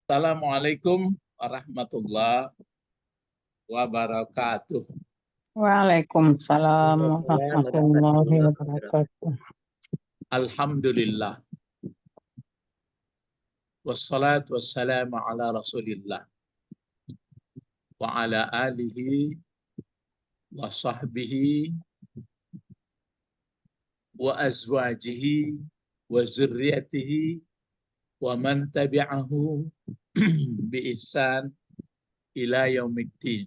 Assalamualaikum warahmatullahi wabarakatuh. Waalaikumsalam Waalaikumsalam warahmatullahi warahmatullahi wabarakatuh. wabarakatuh. Alhamdulillah. Wassalatu wassalamu ala rasulillah. Wa ala alihi wa sahbihi wa azwajihi wa zurriyatihi wa man tabi'ahu bi ihsan ila yaumiddin.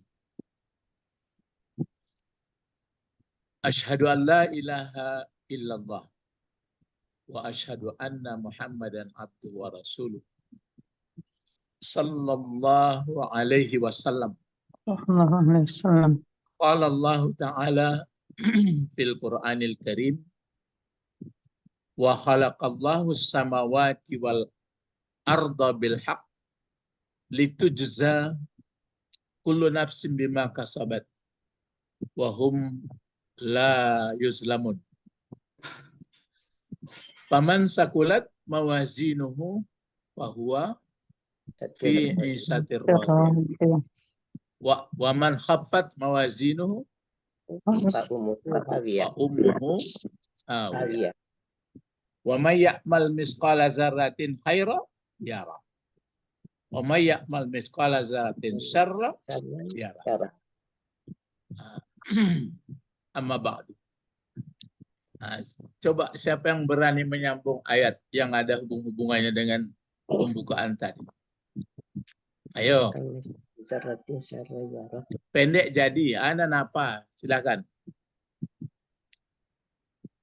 Asyhadu an la ilaha illallah wa asyhadu anna Muhammadan abduhu wa rasuluh sallallahu alaihi wasallam. Sallallahu alaihi wasallam. Qala Allah ta'ala fil Qur'anil Karim wa khalaqallahu as-samawati wal arda bil haqq litujza kullu nafsin bima kasabat wa hum la yuzlamun. Faman sakulat mawazinuhu wa huwa fi isatir radiyah. Wa man khaffat mawazinuhu wa ummuhu hawiyah. Wa may ya'mal misqala dzarratin khairan yara. Wa may ya'mal misqala dzarratin syarran yara. Amma ba'du. Nah, coba siapa yang berani menyambung ayat yang ada hubungannya dengan pembukaan tadi? Ayo. Pendek jadi, ana napa? Silakan.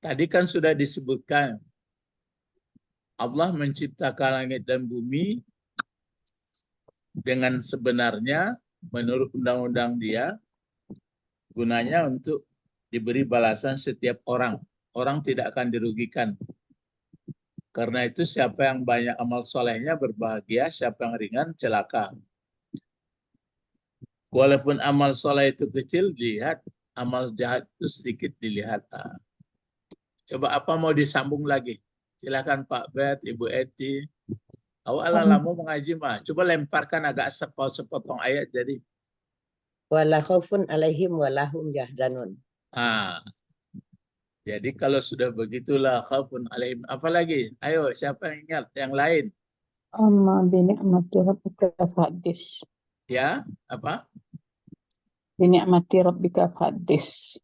Tadi kan sudah disebutkan Allah menciptakan langit dan bumi dengan sebenarnya menurut undang-undang Dia, gunanya untuk diberi balasan setiap orang. Orang tidak akan dirugikan. Karena itu siapa yang banyak amal solehnya berbahagia, siapa yang ringan celaka. Walaupun amal soleh itu kecil, dilihat. Amal jahat itu sedikit dilihat. Coba apa mau disambung lagi? Silakan Pak Bet, Ibu Eti. Awal mau mengaji mah. Coba lemparkan agak sepotong ayat jadi. Wala khaufun alaihim walahum yahzanun. Jadi kalau sudah begitulah khaufun alaihim. Apalagi? Ayo, siapa yang ingat? Yang lain. Amma binikmati rabbika fahaddis. Ya, apa? Binikmati rabbika fahaddis.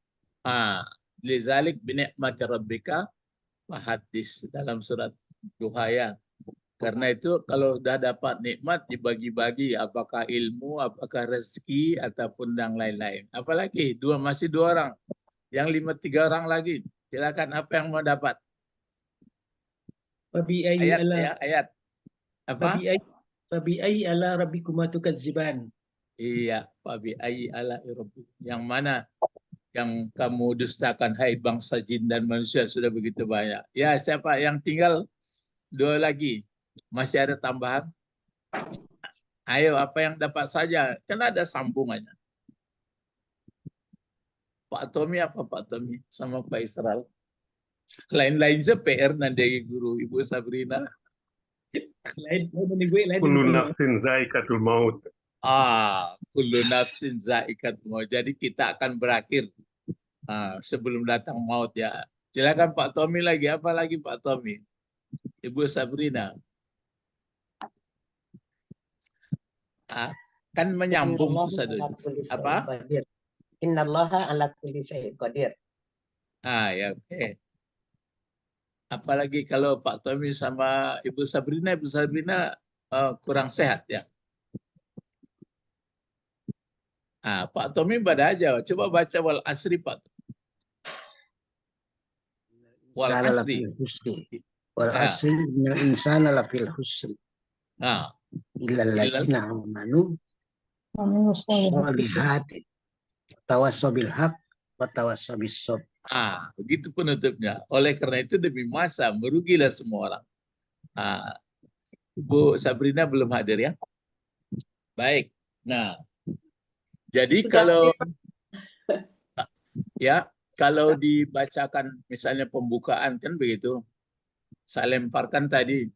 Lizalik binikmati rabbika fahaddis dalam surat Duha ya. Karena itu kalau sudah dapat nikmat dibagi-bagi, apakah ilmu, apakah rezeki, ataupun yang lain-lain. Apalagi masih dua orang. Yang 3 orang lagi. Silakan apa yang mau dapat? Ayat. Apa? Fabi ayyi ala rabbikuma tukadziban. Iya, fabi ayyi ala rabbikum. Yang mana yang kamu dustakan hai bangsa jin dan manusia sudah begitu banyak. Ya, siapa yang tinggal 2 lagi? Masih ada tambahan? Ayo, apa yang dapat saja? Kan ada sambungannya. Pak Tommy apa Pak Tommy sama Pak Israel? Lain-lain PR nanti guru Ibu Sabrina. Kullu nafsin zaikatul maut. Kullu nafsin zaikatul maut. Jadi kita akan berakhir sebelum datang maut ya. Silakan Pak Tommy lagi. Apa lagi Pak Tommy? Ibu Sabrina. Kan menyambung tuh satu. Apa? Innallaha ala kulli syai'in qadir. Ya oke. Apalagi kalau Pak Tommy sama Ibu Sabrina kurang sehat ya. Pak Tommy pada aja. Coba baca wal asri Pak. Wal asri. Wal asri innal insana lafil husri. Illa alladzina amanu sholihati tawassaw bil haq wa tawassaw bis sabr. Begitu penutupnya. Oleh karena itu demi masa merugilah semua orang. Bu Sabrina belum hadir ya. Baik. Nah, jadi kalau dibacakan misalnya pembukaan kan begitu. Saya lemparkan tadi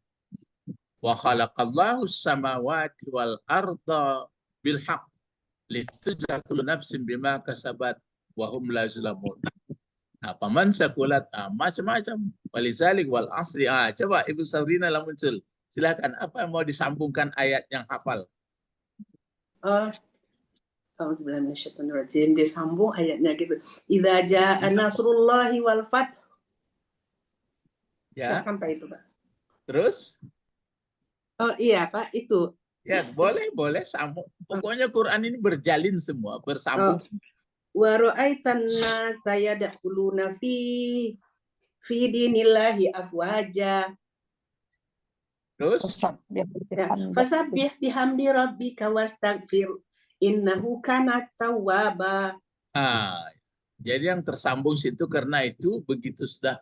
Wa khalaqallahu samawati wal arda bil haqq litujza kullu nafsin bima kasabat wa hum la yuzlamun. Nah, paman sakulat, macam-macam. Walizalik wal asri. Coba Ibu Sabrina lah muncul. Silakan, apa yang mau disambungkan ayat yang hafal? Auzubillahi minasyaitonirrajim. Dia sambung ayatnya gitu. Idza jaa nasrullahi wal fath. Ya. Sampai itu, Pak. Terus? Oh iya, Pak, itu. Ya, boleh sambung. Pokoknya Quran ini berjalin semua, bersambung. Wa ra'aitan nasa yadkhuluna fi dinillahi afwaja. Terus? Fasabbih bihamdi rabbika wastaghfir innahu kana tawwaba. Jadi yang tersambung situ karena itu begitu sudah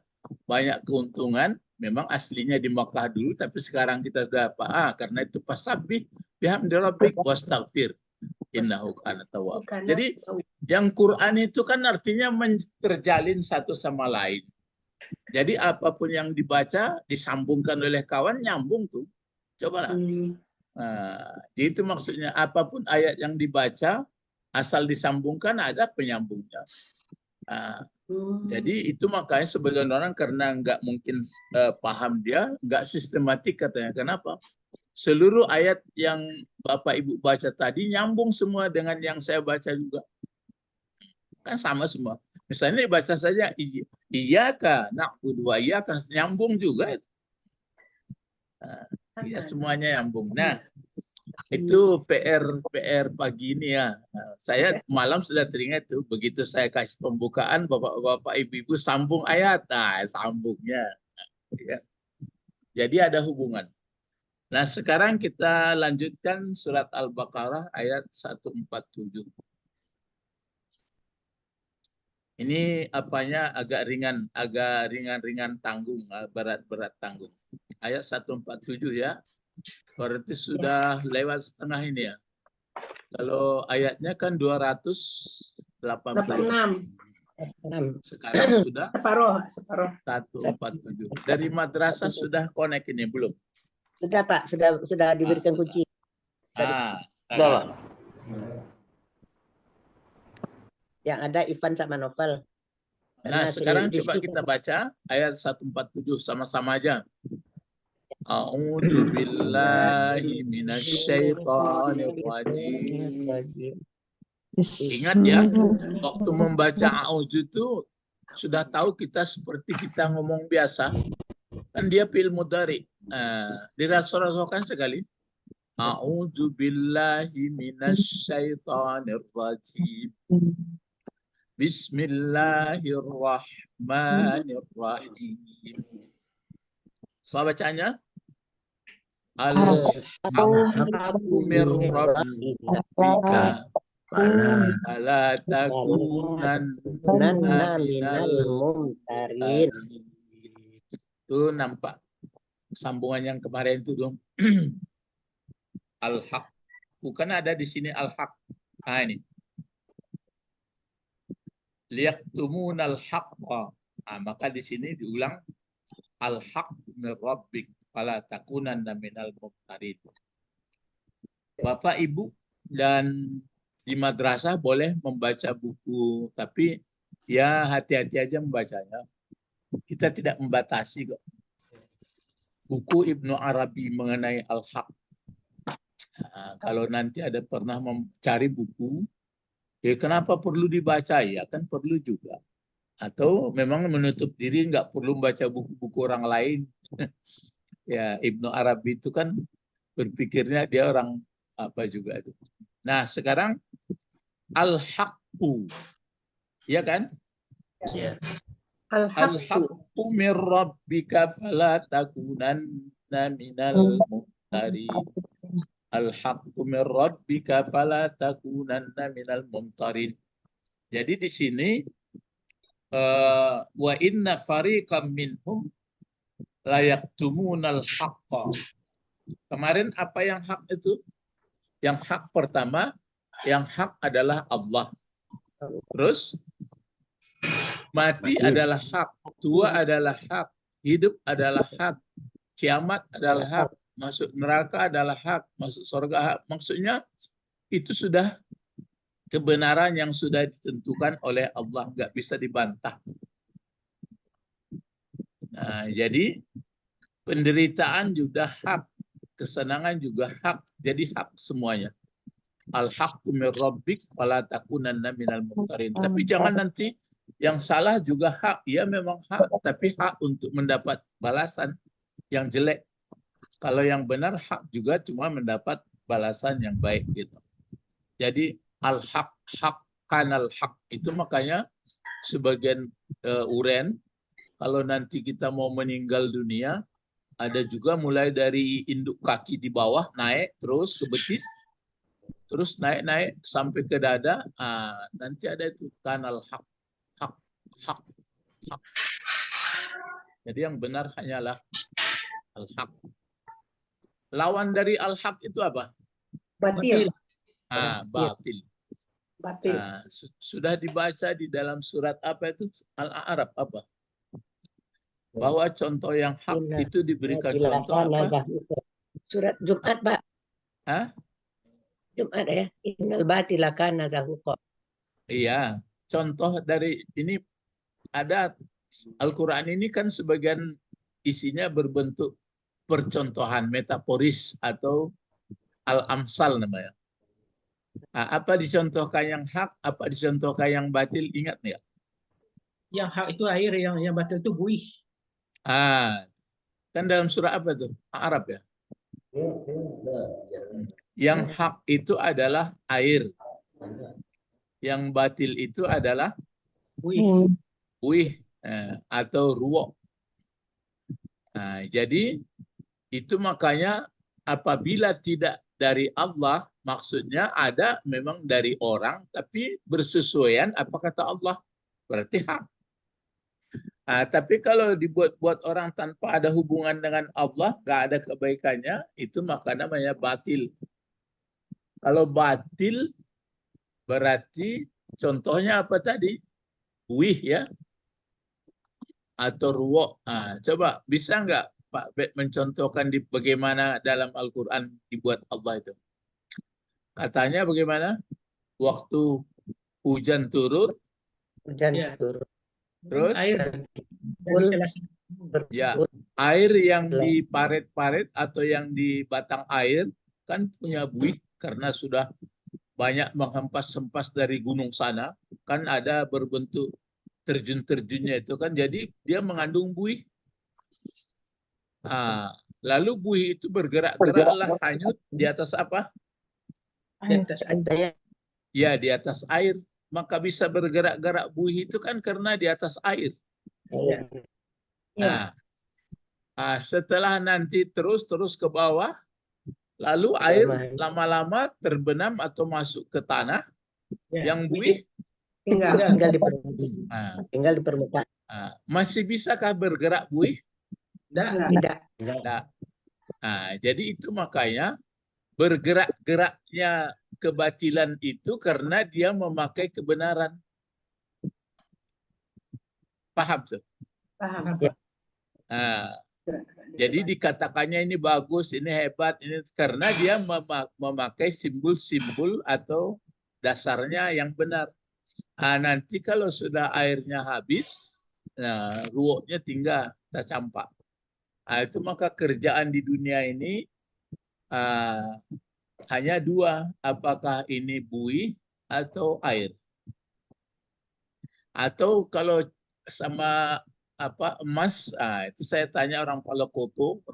banyak keuntungan, memang aslinya di Makkah dulu, tapi sekarang kita sudah apa? Karena itu fasabbih bihamdi rabbika wastaghfir innahu kana tawwab. Jadi yang Quran itu kan artinya terjalin satu sama lain. Jadi apapun yang dibaca disambungkan oleh kawan, nyambung tuh. Cobalah. Jadi itu maksudnya apapun ayat yang dibaca asal disambungkan ada penyambungnya. Jadi itu makanya sebagian orang karena nggak mungkin paham dia, nggak sistematik katanya. Kenapa? Seluruh ayat yang Bapak Ibu baca tadi nyambung semua dengan yang saya baca juga. Kan sama semua. Misalnya dibaca saja iyyaka na'budu wa iyyaka, nyambung juga. Ya, semuanya nyambung. Nah, itu PR pagi ini ya. Saya malam sudah teringat tuh, begitu saya kasih pembukaan, bapak-bapak, ibu-ibu sambung ayat. Sambungnya. Ya. Jadi ada hubungan. Nah, sekarang kita lanjutkan surat Al-Baqarah ayat 147. Ini apanya agak ringan tanggung, berat tanggung. Ayat 147 ya. Berarti sudah lewat setengah ini ya. Kalau ayatnya kan 286. Sekarang sudah separuh. 147. Dari madrasah sudah connect ini belum? Sudah Pak, sudah diberikan kunci. Sudah. Yang ada Ivan sama Novel. Nah, sekarang coba kita baca ayat 147 sama-sama aja. A'udzu billahi minasyaitonir rajim. Ingat ya, waktu membaca a'udzu itu sudah tahu kita seperti kita ngomong biasa. Kan dia fi'il mudhari. Dirasul-rasulkan sekali. A'udzu billahi minasyaitonir rajim. Bismillahirrahmanirrahim. Apa bacanya? Al-haqqu mir rabbika fala takunanna minal mumtarin. Itu nampak sambungan yang kemarin itu dong. Al-haq. Bukan ada di sini al-haq. Nah ini. Liyaktumunal haqqa. Maka di sini diulang al-haq min rabbik fala takunanna minal mumtarin. Bapak Ibu dan di madrasah boleh membaca buku, tapi ya hati-hati aja membacanya. Kita tidak membatasi kok. Buku Ibnu Arabi mengenai al-haq. Kalau nanti ada pernah mencari buku, kenapa perlu dibaca? Ya kan perlu juga. Atau memang menutup diri nggak perlu membaca buku-buku orang lain. Ya Ibnu Arabi itu kan berpikirnya dia orang apa juga itu. Nah sekarang al-haqqu, ya kan? Ya. Al-haqqu mir rabbika fala takunanna minal mumtarin. Al-haqqu mir rabbika fala takunanna minal mumtarin. Jadi di sini wa inna fariqam minhum la yaktumunal haqqa. Kemarin apa yang hak itu? Yang hak pertama, yang hak adalah Allah. Terus mati adalah hak, tua adalah hak, hidup adalah hak, kiamat adalah hak, masuk neraka adalah hak, masuk surga hak. Maksudnya itu sudah kebenaran yang sudah ditentukan oleh Allah, nggak bisa dibantah. Nah, jadi penderitaan juga hak, kesenangan juga hak, jadi hak semuanya. Al-haqqu min rabbik fala takunanna minal mumtarin. Tapi jangan nanti yang salah juga hak. Ya memang hak, tapi hak untuk mendapat balasan yang jelek. Kalau yang benar hak juga cuma mendapat balasan yang baik gitu. Jadi al-haq, hak kanal hak itu makanya sebagian uren kalau nanti kita mau meninggal dunia ada juga mulai dari induk kaki di bawah naik terus ke betis. Terus naik sampai ke dada, nanti ada itu kanal hak. Jadi yang benar hanyalah al-haq. Lawan dari al-haq itu apa? Batil. Batil. Batil. Sudah dibaca di dalam surat apa itu? Al-A'raf apa? Bahwa contoh yang hak itu diberikan contoh apa? Surat Jumat, Pak. Hah? Jumat ya. Innal batila kana zahuqa. Iya, contoh dari ini ada Al-Quran ini kan sebagian isinya berbentuk percontohan metaforis atau al-amsal namanya. Apa dicontohkan yang hak, apa dicontohkan yang batil, ingat nggak? Yang hak itu air, yang batil itu buih. Kan dalam surah apa tuh? Arab ya. Yang hak itu adalah air. Yang batil itu adalah buih atau ruwok. Jadi itu makanya apabila tidak dari Allah, maksudnya ada memang dari orang, tapi bersesuaian apa kata Allah, berarti hak. Tapi kalau dibuat-buat orang tanpa ada hubungan dengan Allah, nggak ada kebaikannya, itu maka namanya batil. Kalau batil berarti contohnya apa tadi? Buih ya, atau ruwok. Coba bisa nggak Pak Bet mencontohkan di bagaimana dalam Al-Quran dibuat Allah itu? Katanya bagaimana? Waktu hujan turun. Terus air air yang di parit-parit atau yang di batang air kan punya buih karena sudah banyak menghempas-hempas dari gunung sana, kan ada berbentuk terjun-terjunnya itu kan, jadi dia mengandung buih. Lalu buih itu bergerak-geraklah hanyut di atas apa? Ya, di atas air. Maka bisa bergerak-gerak buih itu kan karena di atas air. Setelah nanti terus ke bawah, lalu air lama-lama terbenam atau masuk ke tanah yang buih tinggal di permukaan. Masih bisakah bergerak buih? Tidak. Jadi itu makanya bergerak-geraknya kebatilan itu karena dia memakai kebenaran. Paham tuh? Paham. Jadi dikatakannya ini bagus, ini hebat, ini karena dia memakai simbol-simbol atau dasarnya yang benar. Nanti kalau sudah airnya habis, ruwoknya tinggal tercampak. Itu maka kerjaan di dunia ini hanya dua, apakah ini buih atau air. Atau kalau sama emas, itu saya tanya orang Palokoto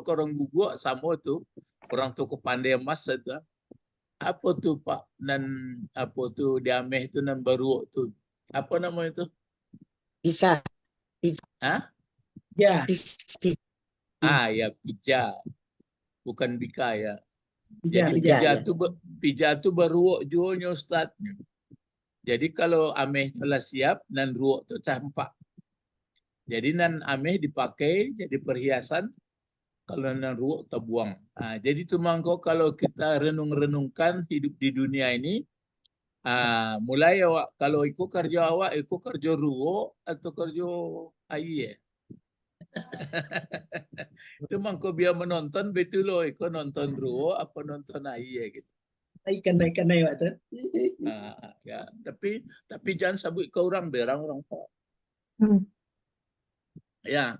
ke orang Guguk sama itu, orang tuh pandai emas itu. Apa tuh Pak? Dan apa tuh diameh itu dan baru tuh? Apa namanya itu? Bisa. Ya. Ya pija. Bukan bika ya. Jadi pija itu baru jualnya Ustaz. Jadi kalau ameh telah siap dan ruok itu campak. Jadi nan ameh dipakai jadi perhiasan, kalau nan ruok terbuang. Jadi itu mangko kalau kita renung-renungkan hidup di dunia ini, mulai awak kalau ikut kerja awak, ikut kerja ruok atau kerja air. Itu mangko biar menonton betul loh, iko nonton ruo apa nonton ya gitu. Naikkan naik Pak. Ya, tapi jangan sabut ke orang berang orang Pak. Ya.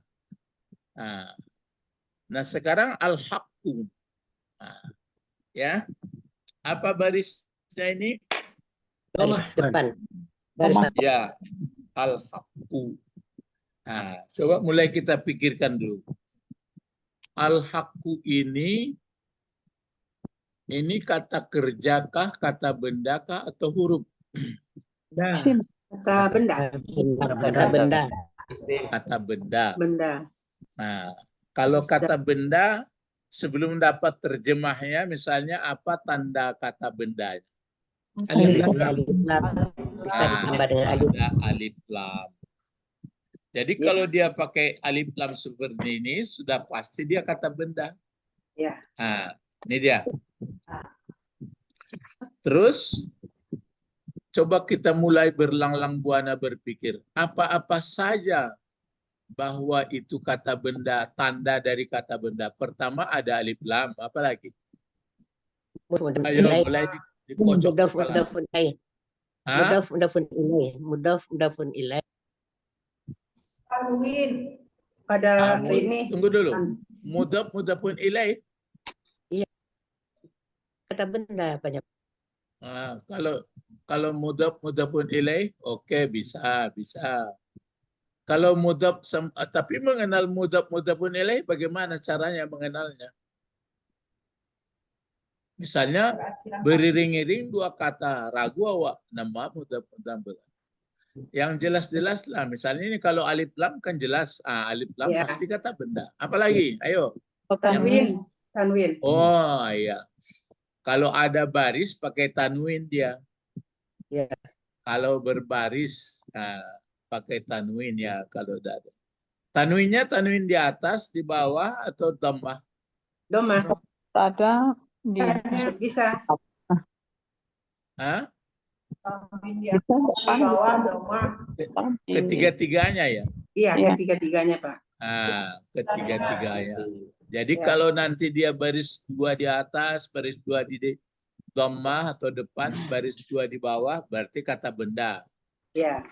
Nah, sekarang al-haqqu. Ya. Apa barisnya ini? Baris depan. Ya, al-haqqu. Coba mulai kita pikirkan dulu. Al-haqqu ini kata kerjakah, kata bendakah, atau huruf? Nah, Kata benda. Kata benda. Kata benda. Benda. Nah, kalau kata benda, sebelum dapat terjemahnya, misalnya apa tanda kata benda? alif lam. Alif lam. Bisa ditambah dengan alif. Ada alif lam. Jadi kalau dia pakai alif lam seperti ini, sudah pasti dia kata benda. Ya. Nah, ini dia. Terus, coba kita mulai berlang-lang buana berpikir. Apa-apa saja bahwa itu kata benda, tanda dari kata benda. Pertama ada alif lam, apa lagi? Ayo mulai dikocok. Mudafun ilaih. Mudafun ilaih. Tanwin. Pada ini. Tunggu dulu. Mudafun ilaih. Kata benda banyak. Kalau mudafun ilaih, oke, bisa. Kalau tapi mengenal mudafun ilaih, bagaimana caranya mengenalnya? Misalnya beriring-iring dua kata, ragu awak nama mudafun. Yang jelas-jelas lah, misalnya ini kalau alif lam kan jelas, alif lam Ya. pasti kata benda. Apalagi? Ayo. Tanwin. Tanwin. Oh iya. Kalau ada baris pakai tanwin dia. Ya. Kalau berbaris pakai tanwin ya kalau ada. Tanwinnya tanwin di atas, di bawah atau dhammah? Doma. Ada di Bisa. Hah? bisa depan Ketiga-tiganya ya. Iya, Iya. ketiga-tiganya, Pak. Ketiga-tiganya. Jadi kalau nanti dia baris dua di atas, baris dua di dhammah atau depan, baris dua di bawah, berarti kata benda. Ya.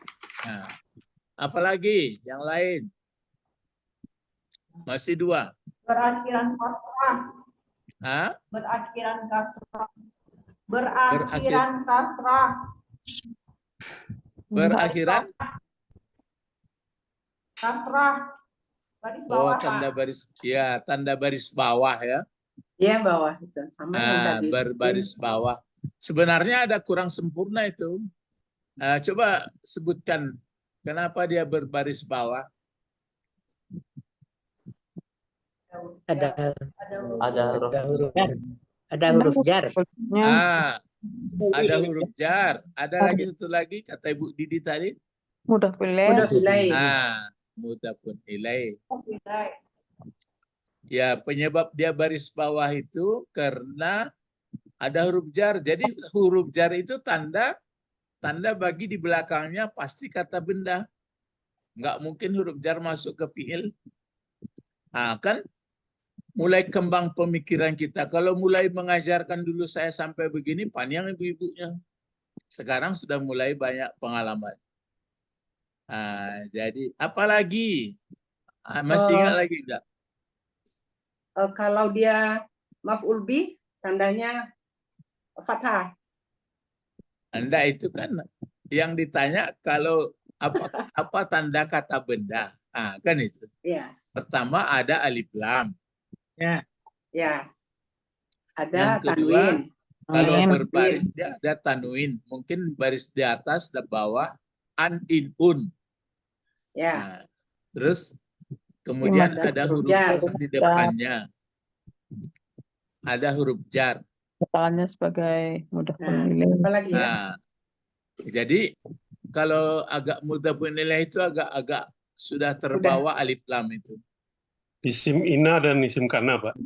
Nah, apalagi yang lain? Masih dua. Berakhiran kasrah. Hah? Berakhiran kasrah. Berakhiran kasrah. Berakhiran? Kasrah. Baris Oh, bawah, tanda Pak. baris. Ya, tanda baris bawah ya. Iya, bawah itu. Sama yang tadi. Berbaris bawah. Sebenarnya ada kurang sempurna itu. Coba sebutkan kenapa dia berbaris bawah. Ada huruf jar. ada huruf jar. Ada huruf jar. Ada lagi satu lagi kata Ibu Didi tadi. mudah pilih. Mudafun ilaih. Ya, penyebab dia baris bawah itu karena ada huruf jar. Jadi huruf jar itu tanda bagi di belakangnya pasti kata benda. Nggak mungkin huruf jar masuk ke fiil. Kan mulai kembang pemikiran kita. Kalau mulai mengajarkan dulu saya sampai begini, panjang ibu-ibunya. Sekarang sudah mulai banyak pengalaman. Jadi apalagi? Masih ingat lagi enggak? Kalau dia maf'ul bih, tandanya fathah. Anda itu kan yang ditanya kalau apa tanda kata benda. Kan itu. Iya. Pertama ada alif lam. Ya. Ya. Yang Ada kedua, tanwin. kalau Tanwin. berbaris dia ada tanwin. Mungkin baris di atas dan bawah an, in, un. Ya. Terus kemudian Ada ada huruf huruf jar. jar di depannya. Ada huruf jar. Kepalanya sebagai mudah Nah, pilih. apalagi ya? Jadi kalau agak mudafun ilaih itu agak sudah terbawa alif lam itu. Isim ina dan isim kana, Pak.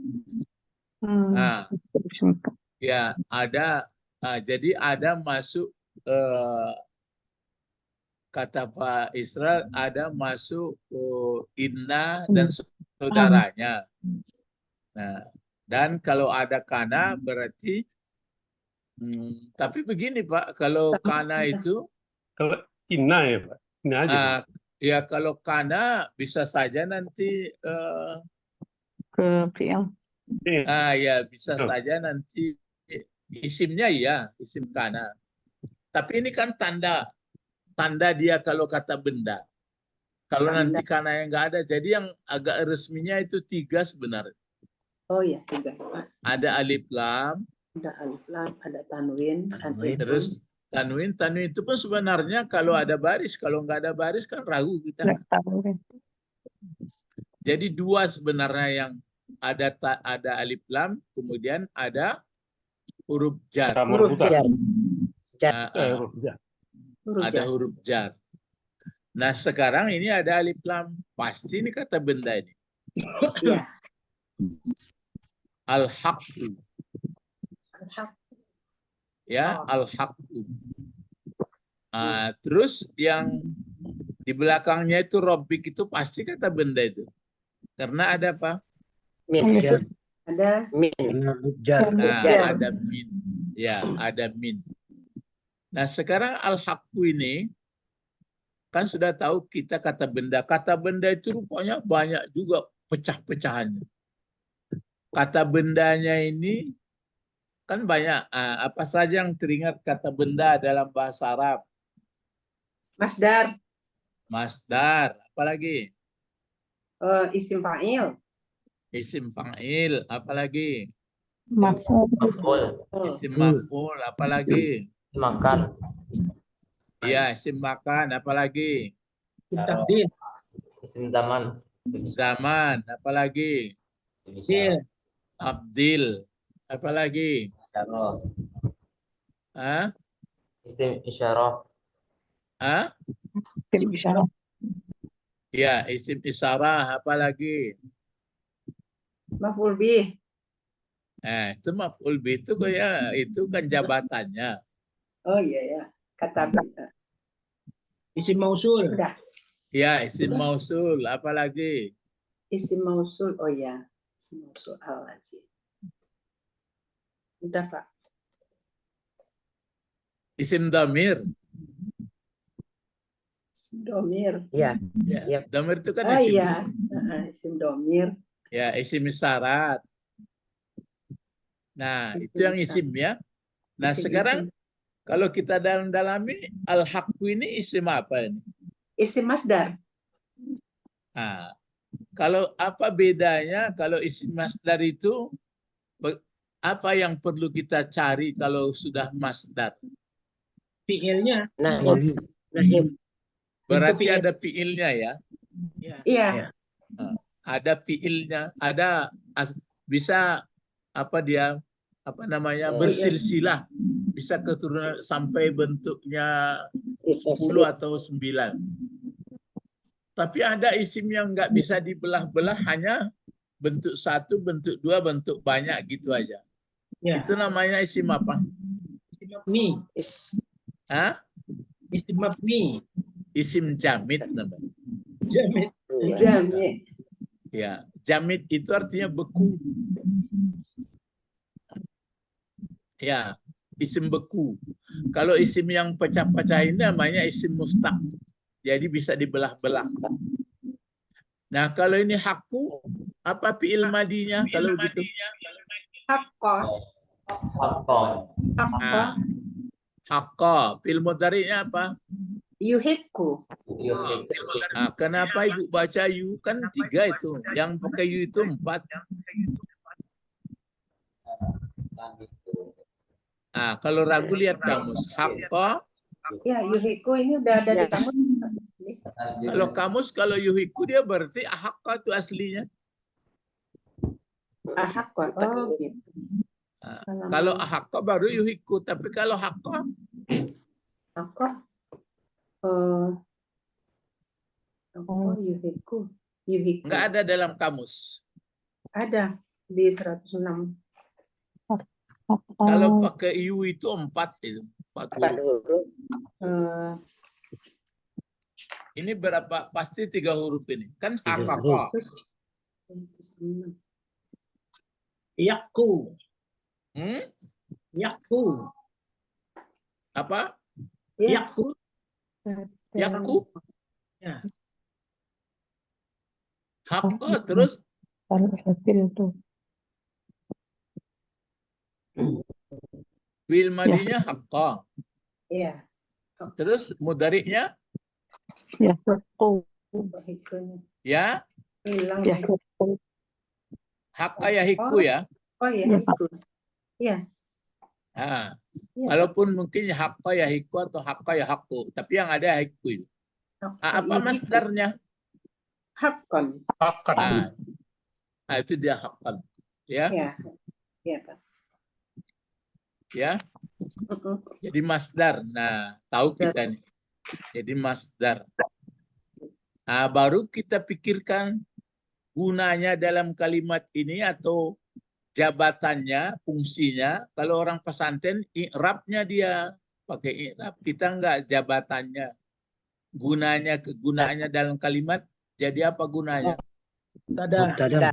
Ya ada. Jadi ada masuk kata Pak Israel ada masuk inna dan saudaranya. Nah, dan kalau ada kana berarti tapi begini Pak, kalau kana itu Kalau inna ya Pak, inna aja. Pak. ya kalau kana bisa saja nanti Ke fi'il. ya bisa saja nanti isimnya ya isim kana. Tapi ini kan tanda dia kalau kata benda. Kalau nanti kana yang nggak ada, jadi yang agak resminya itu 3 sebenarnya. Oh ya, 3. Ada alif lam, Ada alif lam, ada tanwin, terus tanwin itu pun sebenarnya kalau ada baris, kalau nggak ada baris kan ragu kita. Jadi 2 sebenarnya yang ada alif lam, kemudian ada huruf jar. Huruf jar. Ada huruf jar. Nah sekarang ini ada alif lam, pasti ini kata benda ini. Ya. Al-haqqu. Ya, al-haqqu. Terus yang di belakangnya itu Rabbik itu pasti kata benda itu. Karena ada apa? Min. Ada Min. Jar. Ada min. Ya, ada min. Nah, sekarang al-haqqu ini kan sudah tahu kita kata benda. Kata benda itu rupanya banyak juga pecah-pecahannya. Kata bendanya ini kan banyak. Apa saja yang teringat kata benda dalam bahasa Arab? masdar, Masdar, apalagi? isim fa'il. Isim fa'il, apalagi? Maf'ul. Isim maf'ul, apalagi? Makan. Iya, isim makan, apalagi? Takdir. Isim zaman. Zaman, apalagi? Dia. Abdil, apalagi? Isyarah. Isim isyarah. Fi'il isyarah. Ya, isim isyarah, apalagi? Maf'ul bih. Itu maf'ul bih itu kayak itu kan jabatannya. Oh iya ya. Kata benda. Isim mausul. Udah. Ya, isim mausul, apalagi? Isim mausul. Oh ya. Isim mausul al-lazim. Udah, Pak. Isim damir. Isim domir. Ya. Ya, damir itu kan Ah isim. iya. Isim domir. Ya, isim isyarat. Nah, Isim itu yang isyarat. isim ya. Nah, sekarang kalau kita dalami al-haqqu ini isim apa ini? Isim masdar. Nah, kalau apa bedanya kalau isim masdar itu apa yang perlu kita cari kalau sudah masdar? Fiilnya. Nahim. Berarti ada fiilnya ya. Iya. Ada fiilnya, ada bisa apa dia bersilsilah, bisa keturunan sampai bentuknya 10 atau 9. Tapi ada isim yang nggak bisa dibelah-belah, hanya bentuk 1, bentuk 2, bentuk banyak gitu aja. Ya. Itu namanya isim apa? Isim mabni. Isim mabni. Isim jamid namanya. Jamid. Jamid. Ya, jamid itu artinya beku. Ya, isim beku. Kalau isim yang pecah-pecah ini namanya isim mustaq. Jadi bisa dibelah-belah. Nah, kalau ini haqqu, apa fi'il madinya kalau begitu? Haqqa. Haqqa. Fi'il mudhari'nya apa? Yuhikku. Nah, kenapa Ibu baca yu? Kan 3 itu. Yang pakai yu itu 4. Nah, kalau ragu lihat kamus. Haqqa. Ya, yuhikku ini udah ada di kamus. Kalau kamus, kalau yuhiku dia berarti ahaqqa itu aslinya. Haqqa. Oh, gitu. Nah, kalau ahaqqa baru yuhiku. Tapi kalau haqqa, Haqqa. Yuhikku. Yuhikku. nggak ada dalam kamus. Ada di 106. Kalau pakai yu itu 4 itu. 4 huruf. Ini berapa? Pasti 3 huruf ini. Kan hakaka. Yaku. Hmm? Yaku. Apa? Yaku. Yaku. Ya. Hakka terus itu. fi'il madinya hakka. Iya. Terus mudhari'nya Yaku. ya Hilang. Yaku. hakka yahiku ya. Oh iya, itu. Iya. Nah, Iya. walaupun mungkin hakka yahiku atau hakka yahaku, tapi yang ada yahiku itu. Apa masdarnya? Hakon. Akan. Nah, itu dia hakkan. Ya, Iya. Iya, Pak. ya. Jadi masdar. Nah, tahu kita nih. Jadi masdar. Nah, baru kita pikirkan gunanya dalam kalimat ini atau jabatannya, fungsinya. Kalau orang pesantren, i'rabnya dia pakai i'rab. Kita enggak jabatannya. Gunanya, kegunaannya dalam kalimat. Jadi apa gunanya? Mubtada.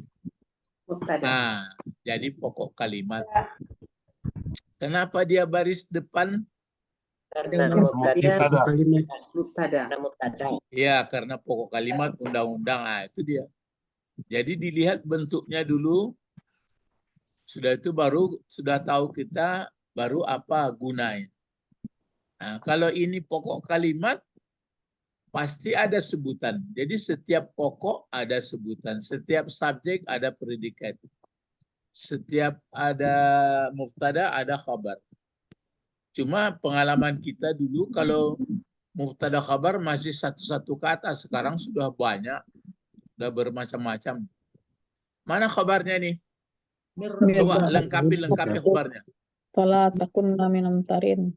Mubtada. Nah, jadi pokok kalimat. Kenapa dia baris depan? Karena Mubtada. Kalimat. mubtada. Ya, karena pokok kalimat undang-undang. Nah, itu dia. Jadi dilihat bentuknya dulu. Sudah itu baru sudah tahu kita baru apa gunanya. Nah, kalau ini pokok kalimat pasti ada sebutan. Jadi setiap pokok ada sebutan, setiap subjek ada predikat. Setiap ada mubtada ada khabar. Cuma pengalaman kita dulu kalau mubtada khabar masih satu-satu kata, sekarang sudah banyak, sudah bermacam-macam. Mana khabarnya nih? Coba lengkapi khabarnya. Fala takunna minal mumtarin.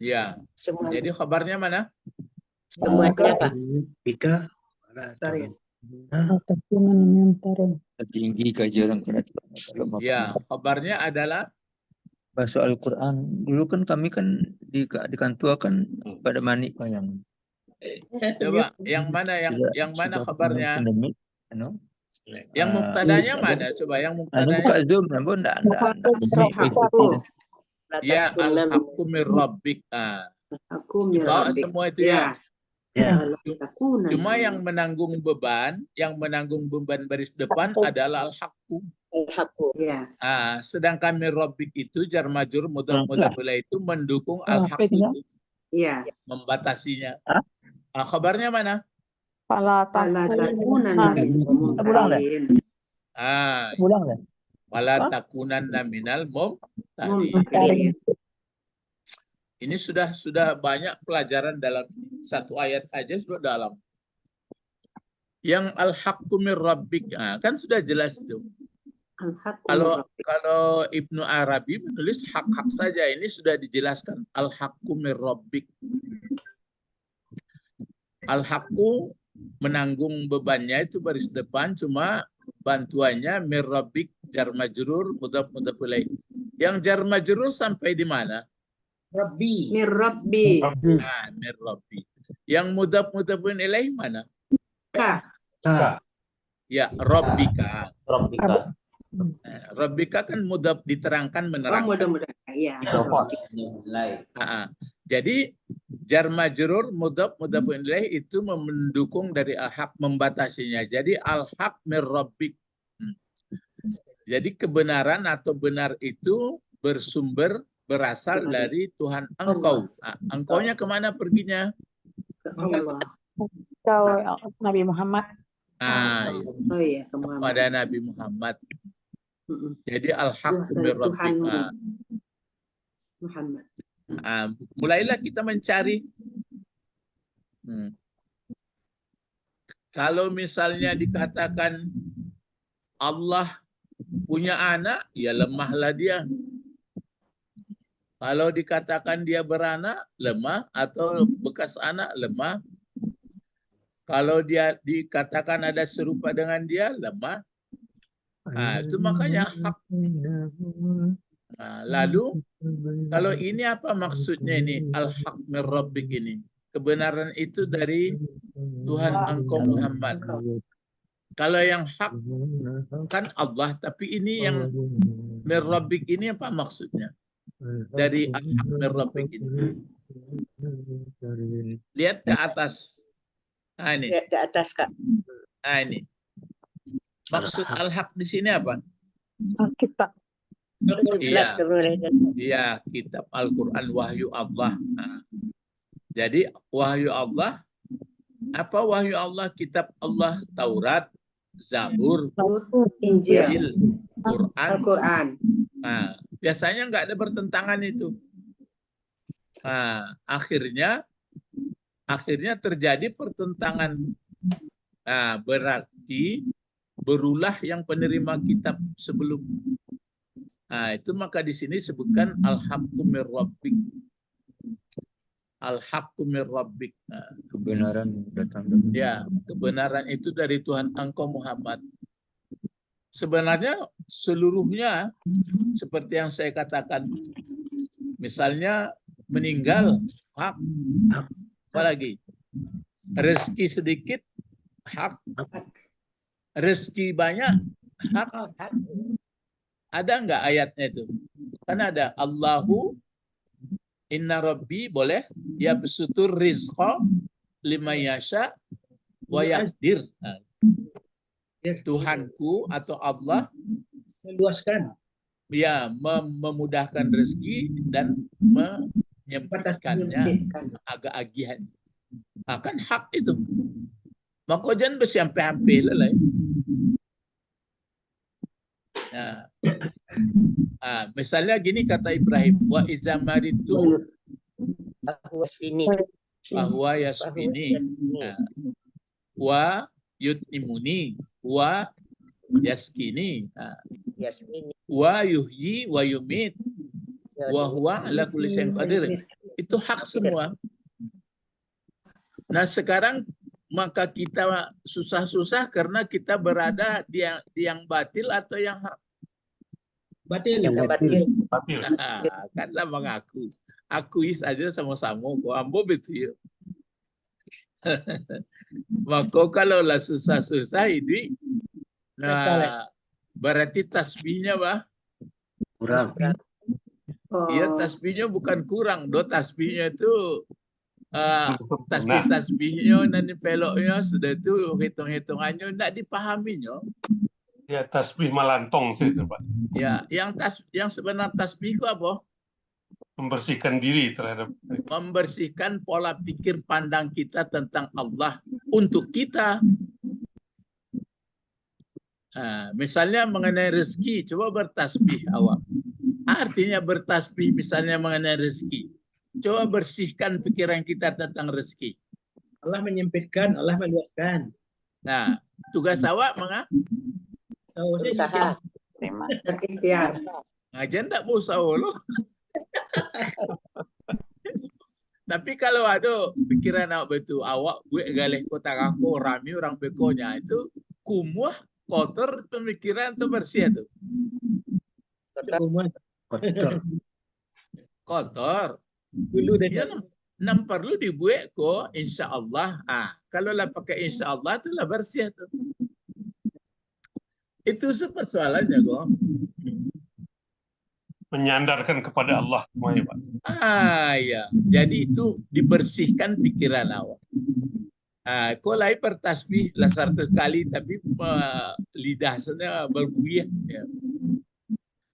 Ya. Semuanya. Jadi khabarnya mana? Semuanya, Pak. Tiga. Sorry. Fala takunna minal mumtarin. Tinggi kajaran Ya, khabarnya adalah bahasa Al-Quran. Dulu kan kami kan di kantua kan pada manik yang coba yang mana yang mana khabarnya? pandemik, anu. Yang mubtadanya mana? Coba yang Anu mubtadanya. buka Zoom, nabo ndak. Hakku. Ya, al-haqqu min rabbik. Aku Bawa mirabik. semua itu ya. Ya. Cuma yang menanggung beban baris depan adalah al-haqqu. Hakku. Ya. Sedangkan min rabbik itu jar majrur mudhaf ilaih itu mendukung al-haqqu itu, Iya. membatasinya. Khabarnya mana? Fala Fala takunna takunanna minal mumtarin. Ulang lah. Wala takunanna minal mumtarin. Mumtarin. Ini sudah banyak pelajaran dalam satu ayat aja sudah dalam. Yang al-haqqu min rabbik, kan sudah jelas itu. Al-haqqu Kalau Ibnu Arabi menulis hak-hak saja, ini sudah dijelaskan al-haqqu min rabbik. Al-haqqu menanggung bebannya itu baris depan, cuma bantuannya min rabbik jar majrur mudhaf ilaih. Yang jar majrur sampai di mana? Rabbi. Mirabbi. Min rabbi. Yang mudhaf ilaih mana? Ka. Ya, rabbika. Rabbika. Rabbika kan mudhaf diterangkan Oh, menerangkan. mudah-mudahan. Iya. Jadi jar majrur mudhaf ilaih itu mendukung dari al-haq, membatasinya. Jadi al-haq min rabbik. Jadi kebenaran atau benar itu berasal dari Tuhan engkau. Engkaunya kemana perginya? Ke Allah. Kau Nabi Muhammad. Iya. Oh iya, ke Muhammad. Pada Nabi Muhammad. Jadi al-haq min rabbik. Muhammad. Mulailah kita mencari. Kalau misalnya dikatakan Allah punya anak, ya lemahlah dia. Kalau dikatakan dia beranak, lemah, atau bekas anak, lemah. Kalau dia dikatakan ada serupa dengan dia, lemah. Itu makanya hak. Lalu, kalau ini apa maksudnya ini? Al-haq min rabbik ini. kebenaran itu dari Tuhan engkau Muhammad. Kalau yang hak kan Allah, tapi ini yang min rabbik ini apa maksudnya? Dari al-haq min rabbik ini. Lihat ke atas. Nah, ini. Lihat ke atas, Kak. Nah, ini. Maksud al-haq di sini apa? Alkitab. Iya. Kemudian Iya, kitab Al-Quran, wahyu Allah. Nah, jadi wahyu Allah, apa wahyu Allah? Kitab Allah, Taurat, Zabur, Injil, Quran. Al-Quran. Nah, biasanya nggak ada bertentangan itu. Nah, akhirnya terjadi pertentangan. Nah, berarti berulah yang penerima kitab sebelum. Nah, itu maka di sini sebutkan al-haqqu mir rabbik. Al-haqqu mir rabbik. Nah, Kebenaran datang dari ya, kebenaran itu dari Tuhan engkau Muhammad. Sebenarnya seluruhnya seperti yang saya katakan. Misalnya meninggal hak. Apalagi rezeki sedikit hak. Rezeki banyak hak. Ada nggak ayatnya itu? Kan ada Allahu inna rabbi boleh ya besutur rizqa lima yasha wa yaqdir. Nah, Tuhanku atau Allah Meluaskan. ya memudahkan rezeki dan menyempitkannya agak agihan. Akan hak itu. Maka jangan bersiampai-hampai lah. Nah, misalnya gini kata Ibrahim, wa iza maritu bahwa yasmini, wa yut'imuni, wa yaskini, wa yuhyi wa yumit, wa huwa ala kulli syai'in qadir. Itu hak semua. Nah, sekarang maka kita susah-susah karena kita berada di yang batil atau yang hak. Batil. Batil. Kanlah mengaku. Akui saja sama-sama. Kau ambo betul. Maka kalau lah susah-susah ini, nah berarti tasbihnya bah Kurang. Iya, tasbihnya bukan kurang. Tasbihnya itu tasbihnya nanti peloknya sudah itu hitung-hitungannya tidak dipahaminya. Ya, tasbih malantong situ, Pak. Ya, yang sebenar tasbih itu apa? Membersihkan diri terhadap Membersihkan pola pikir pandang kita tentang Allah untuk kita. Misalnya mengenai rezeki, coba bertasbih awak. Artinya bertasbih misalnya mengenai rezeki. Coba bersihkan pikiran kita tentang rezeki. Allah menyempitkan, Allah meluaskan. Nah, tugas awak Usaha. Berikhtiar. ngajen tak mau usaha loh. Tapi kalau ada pikiran awak betul, awak gue galih kota aku rami orang bekonya itu kumuh kotor pemikiran itu bersih itu. Kotor. Dulu Ya, nam perlu dibuat kok insya Allah. Kalau lah pakai insya Allah itulah bersih tuh. Itu persoalannya kok. menyandarkan kepada Allah, semuanya, Pak. Ya. Jadi itu dibersihkan pikiran awak. Kau lain bertasbih lah satu kali tapi lidah sana berbuyah. Ya.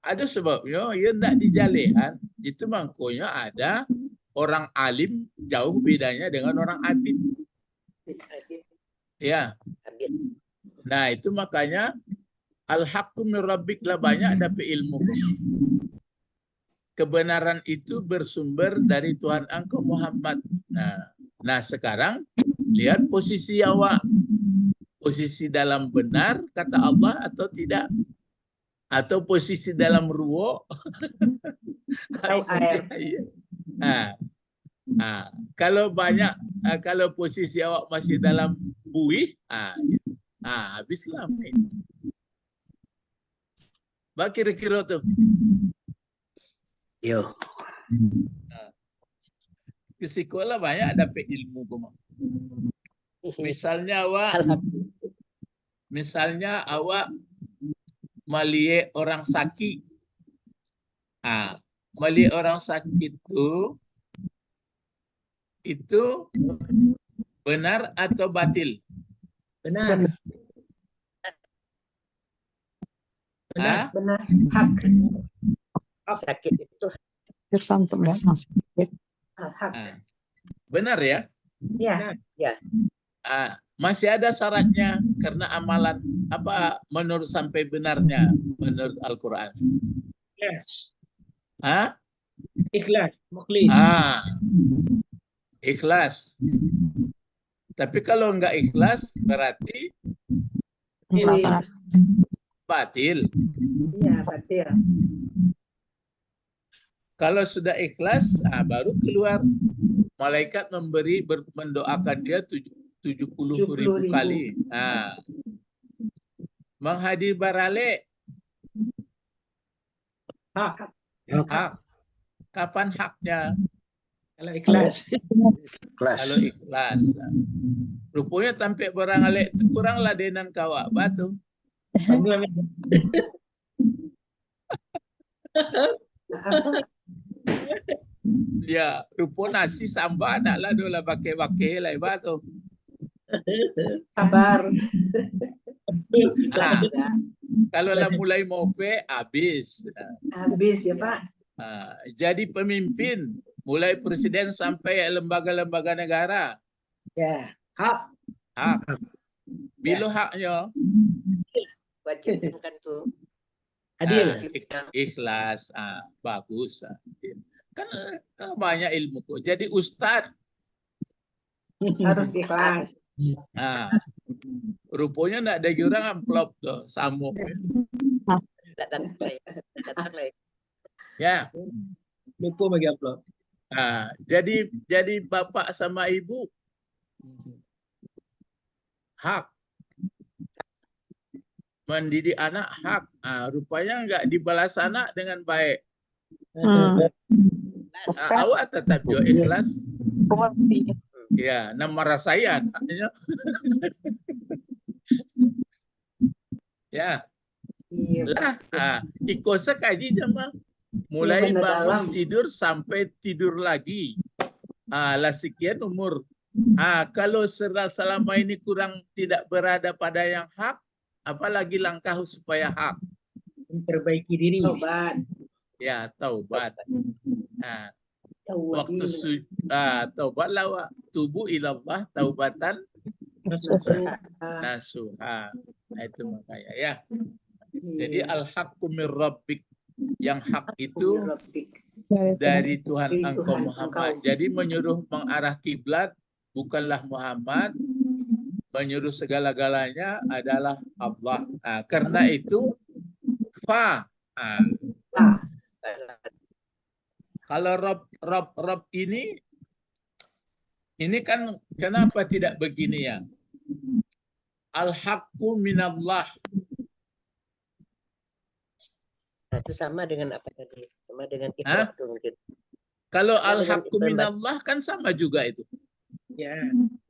Ada sebabnya, ia tidak dijalehan. Itu makanya ada orang alim jauh bedanya dengan orang abid. Ya. Nah itu makanya al-haqqu min rabbik lah banyak dapat ilmu. Kebenaran itu bersumber dari Tuhan engkau Muhammad. Nah sekarang lihat posisi awak. Posisi dalam benar kata Allah atau tidak? Atau posisi dalam ruo? Kalau banyak, kalau posisi awak masih dalam buih, habislah main. Bah kira-kira tuh. Yo. ke sekolah banyak dapat ilmu koma. Misalnya awak melihat orang sakit. Melihat orang sakit itu benar atau batil? Benar. Benar. Benar. Hak. Sakit itu Kita untuk melihat yang sakit. Hak. Benar ya? Ya. Masih ada syaratnya karena amalan apa menurut sampai benarnya menurut Al-Quran? Ikhlas. Ikhlas. Mukhlis. Ikhlas. Tapi kalau enggak ikhlas berarti batil. Iya, batil. Kalau sudah ikhlas, baru keluar. Malaikat mendoakan dia 70.000 kali. Menghadi barale. Hak. Hak. Kapan haknya? Kalau ikhlas. Kalau ikhlas. Rupanya tampil barang alik itu kurang ladenan kawak batu. Ya, rupa nasi sambal nak lah dola pakai lah batu. Sabar. Kalau lah mulai mope habis. Habis ya Pak. Jadi pemimpin mulai presiden sampai lembaga-lembaga negara. Ya, hak. Hak. Bila haknya? wajib kan tuh. Adil. Ikhlas. Bagus. Kan banyak ilmu kok. Jadi ustadz Harus ikhlas. Rupanya nak ada orang amplop tuh samuk. Datang lagi. Ya. Lupa bagi upload. Jadi bapak sama ibu hak mendidik anak hak. Rupanya enggak dibalas anak dengan baik. Awak tetap juga ikhlas. Ya, nama rasanya anaknya. Ya. Lah, ikut sekaji jemaah. Mulai bangun tidur sampai tidur lagi. Lah sekian umur. Kalau selama ini kurang tidak berada pada yang hak, apalagi langkah supaya hak. Memperbaiki diri. Taubat. Ya, taubat. Waktu taubatlah tubuh ilallah taubatan nasuha. Itu makanya ya. Jadi al-haqqu mir rabbik, yang hak itu dari Tuhan engkau Muhammad. Jadi menyuruh mengarah kiblat bukanlah Muhammad, menyuruh segala-galanya adalah Allah. Karena itu kalau Rob ini kan kenapa tidak begini ya? Al-haqqu minallah. Itu sama dengan apa tadi? Sama dengan ikhlas tuh mungkin. Kalau al-haqqu minallah kan sama juga itu. Ya.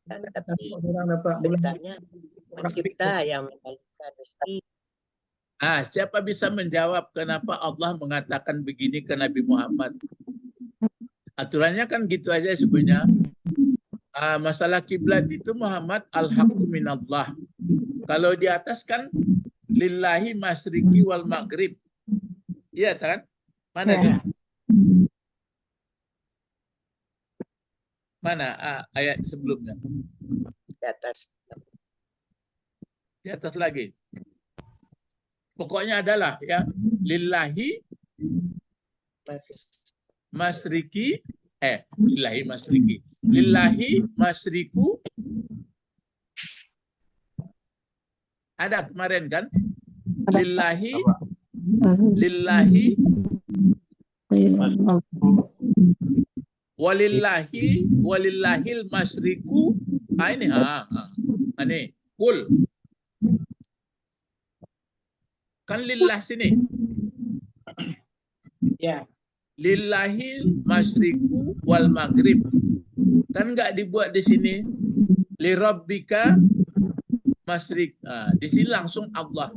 Tapi orang dapat beritanya pencipta yang memberikan rezeki. Siapa bisa menjawab kenapa Allah mengatakan begini ke Nabi Muhammad? Aturannya kan gitu aja sebenarnya. Masalah kiblat itu Muhammad al-haqqu minallah. Kalau di atas kan lillahi masyriqi wal maghrib. Iya kan? Mana tuh? Mana ayat sebelumnya? Di atas. Di atas lagi. Pokoknya adalah ya lillahi masyriqi lillahi masyriqi. Lillahi masyriqu ada kemarin kan? Lillahi walillahil masyriqu. Ini kul kan lillah sini. Ya. lillahil masyriku wal maghrib. Kan nggak dibuat di sini li rabbika masyrik. Nah, di sini langsung Allah.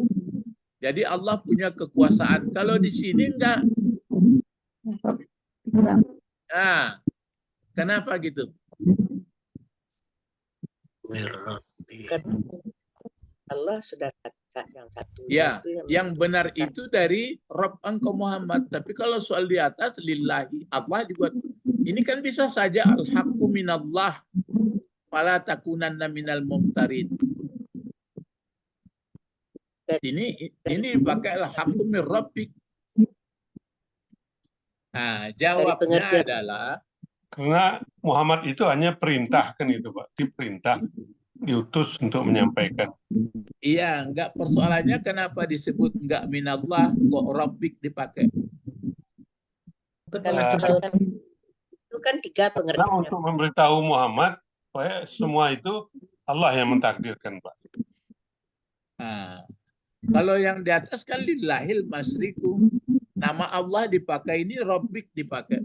Jadi Allah punya kekuasaan. Kalau di sini enggak. Nah, kenapa gitu? Kan Allah sudah yang satu. Ya, itu yang benar menentukan. itu dari Rabb engkau Muhammad. Tapi kalau soal di atas lillahi, Allah juga. Ini kan bisa saja al-haqqu minallah fala takunanna minal mumtarin. Ini dipakai al-haqqu min rabbik. Nah, jawabnya pengertian. adalah Karena Muhammad itu hanya perintah kan itu Pak, diperintah, diutus untuk menyampaikan. iya, enggak, persoalannya kenapa disebut enggak minallah kok rabbik dipakai. Kalau itu kan tiga Karena pengertian. untuk memberitahu Muhammad supaya semua itu Allah yang mentakdirkan Pak. Nah, kalau yang di atas kan lillahil masyriku. Nama Allah dipakai, ini rabbik dipakai.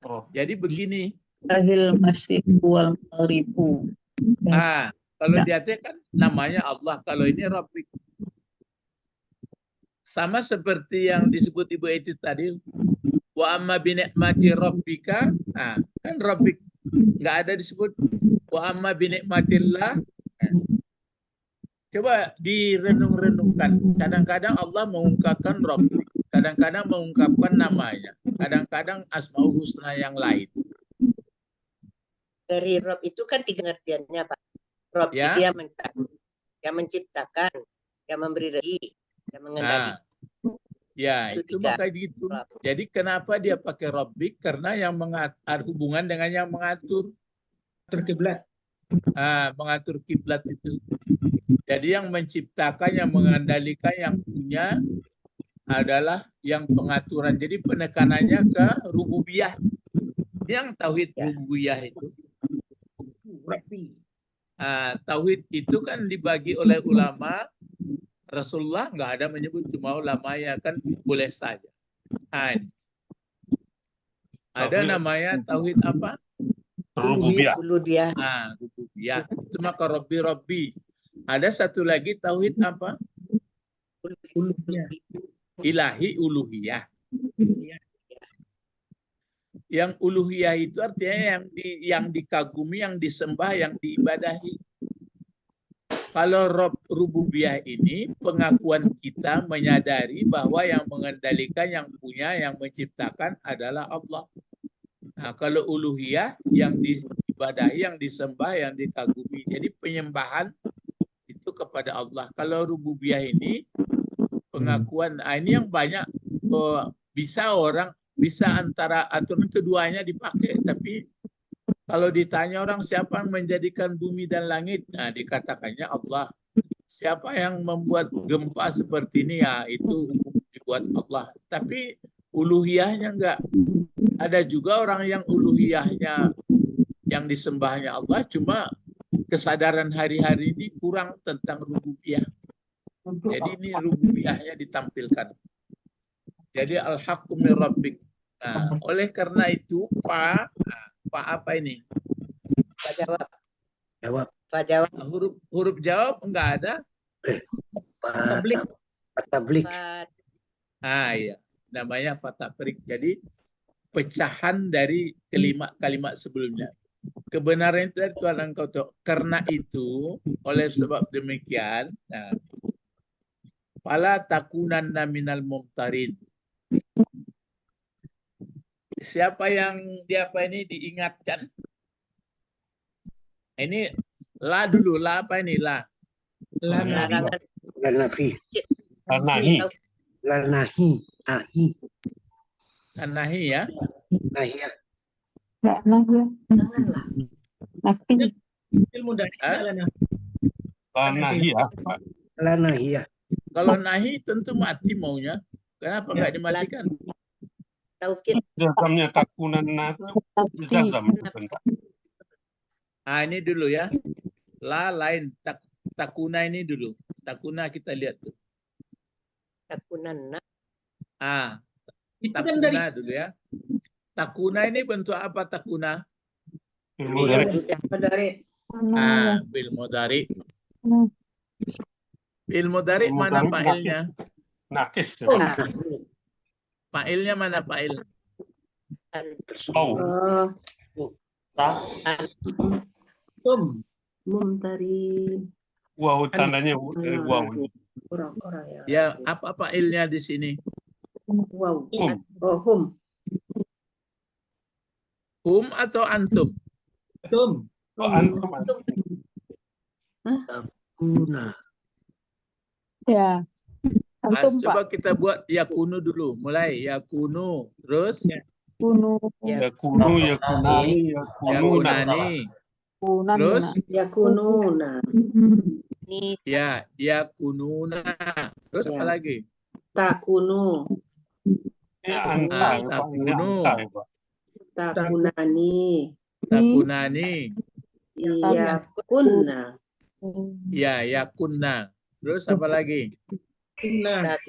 Oh, Jadi begini. Lahil masih wal maghribu. Ah, kalau di atas kan namanya Allah, kalau ini rabbik. Sama seperti yang disebut Ibu Eti tadi, wa amma bi ni'mati rabbika, nah, kan rabbik. Enggak ada disebut wa amma bi ni'matillah. Coba direnung-renungkan. Kadang-kadang Allah mengungkapkan rabbik, kadang-kadang mengungkapkan namanya, kadang-kadang asmaul husna yang lain. Dari Rob itu kan tiga pengertiannya Pak. Rob Ya. itu yang menciptakan, yang memberi rezeki, yang mengendalikan. Ya, Itu itu tiga. makanya gitu. Rob. Jadi kenapa dia pakai rabbik? Karena yang ada hubungan dengan yang mengatur. Terkiblat. Mengatur kiblat itu. Jadi yang menciptakan, yang mengendalikan, yang punya adalah yang pengaturan. Jadi penekanannya ke rububiyah. Yang tauhid Ya. rububiyah itu. Rabbi. Tauhid itu kan dibagi oleh ulama. Rasulullah nggak ada menyebut, cuma ulama ya kan boleh saja. Ada Tauhid. namanya tauhid apa? Rububiyah. Uluhiyah. Rububiyah. Itu maka Rabbi. Ada satu lagi tauhid apa? Uluhiyah. Ilahi uluhiyah. Yang uluhiyah itu artinya yang dikagumi, yang disembah, yang diibadahi. Kalau rububiyah ini pengakuan kita menyadari bahwa yang mengendalikan, yang punya, yang menciptakan adalah Allah. Nah, kalau uluhiyah yang diibadahi, yang disembah, yang dikagumi. Jadi penyembahan itu kepada Allah. Kalau rububiyah ini pengakuan, ini yang banyak bisa antara aturan keduanya dipakai, tapi kalau ditanya orang siapa yang menjadikan bumi dan langit, nah dikatakannya Allah. Siapa yang membuat gempa seperti ini, ya itu dibuat Allah. Tapi uluhiyahnya enggak. Ada juga orang yang uluhiyahnya, yang disembahnya Allah, cuma kesadaran hari-hari ini kurang tentang rububiyah. Jadi ini rububiyahnya ditampilkan. Jadi al-haqqu min rabbik. Nah, oleh karena itu Pak apa ini? Pak jawab. Jawab. Pak jawab. Huruf jawab enggak ada? Tablik. Tablik. Iya. Namanya fatabrik. Jadi pecahan dari kalimat sebelumnya. Kebenaran itu dari Tuhan engkau tahu. Karena itu, oleh sebab demikian, nah, fala takunanna minal mumtarin. Siapa yang diingatkan? Ini la dulu, la apa ini la? Larangan. Lanafi. Nahi. Lanahi. Ahi. Nahi ya. Nahi ya. Enggak ya. Janganlah. Tapi Ilmu dari Hah? jalannya. Nahi ya Pak. Lanahi ya. Kalau nahi tentu mati maunya. Kenapa enggak dimatikan? Taukid. Jazamnya takunan natu. Jazam. Ini dulu ya. La lain. Takuna ini dulu. Takuna kita lihat tuh. Takunanna. Itu kan dari Takuna dulu ya. Takuna ini bentuk apa takuna? Ilmu dari Dari Bil mudhari. Hmm. Bil mudhari Bil mana mudhari fa'ilnya? nakis. Ya. Oh. Fa'ilnya mana fa'il? Oh, Ta. Mumtari. wow tandanya dari wow. Orang-orang yang Ya, apa fa'ilnya di sini? wow. Oh, Hum. Hum atau antum? Tum. antum. Kuna. Ya. Antum, Pak. Coba kita buat yakunu dulu. Mulai yakunu. Terus Kuno. Ya kunu, ya kunani, ya kununa. yakunani. Kunan. Terus Yakununa. ya yakununa. Terus apa Ya. lagi? Takunu. Ya anta, ya, Pak. Ini takunu. anta, ya, Pak. Takunani. Takunani. Yakunna. Ya yakunna. Terus apa lagi? Kunna.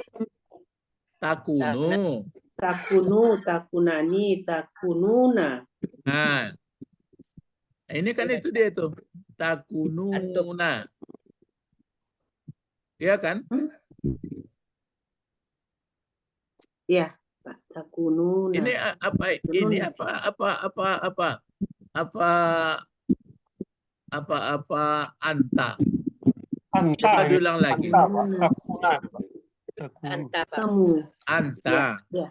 Takunu. Takunu. Takunani. Takununa. Nah, ini kan itu dia tuh. Takununa. Iya kan? Ya, Pak. Takununa. Ini apa? Ini apa anta? Anta, Coba ini diulang lagi. anta, Pak. Takuna, Pak. Takuna. Kamu. Anta. Ya.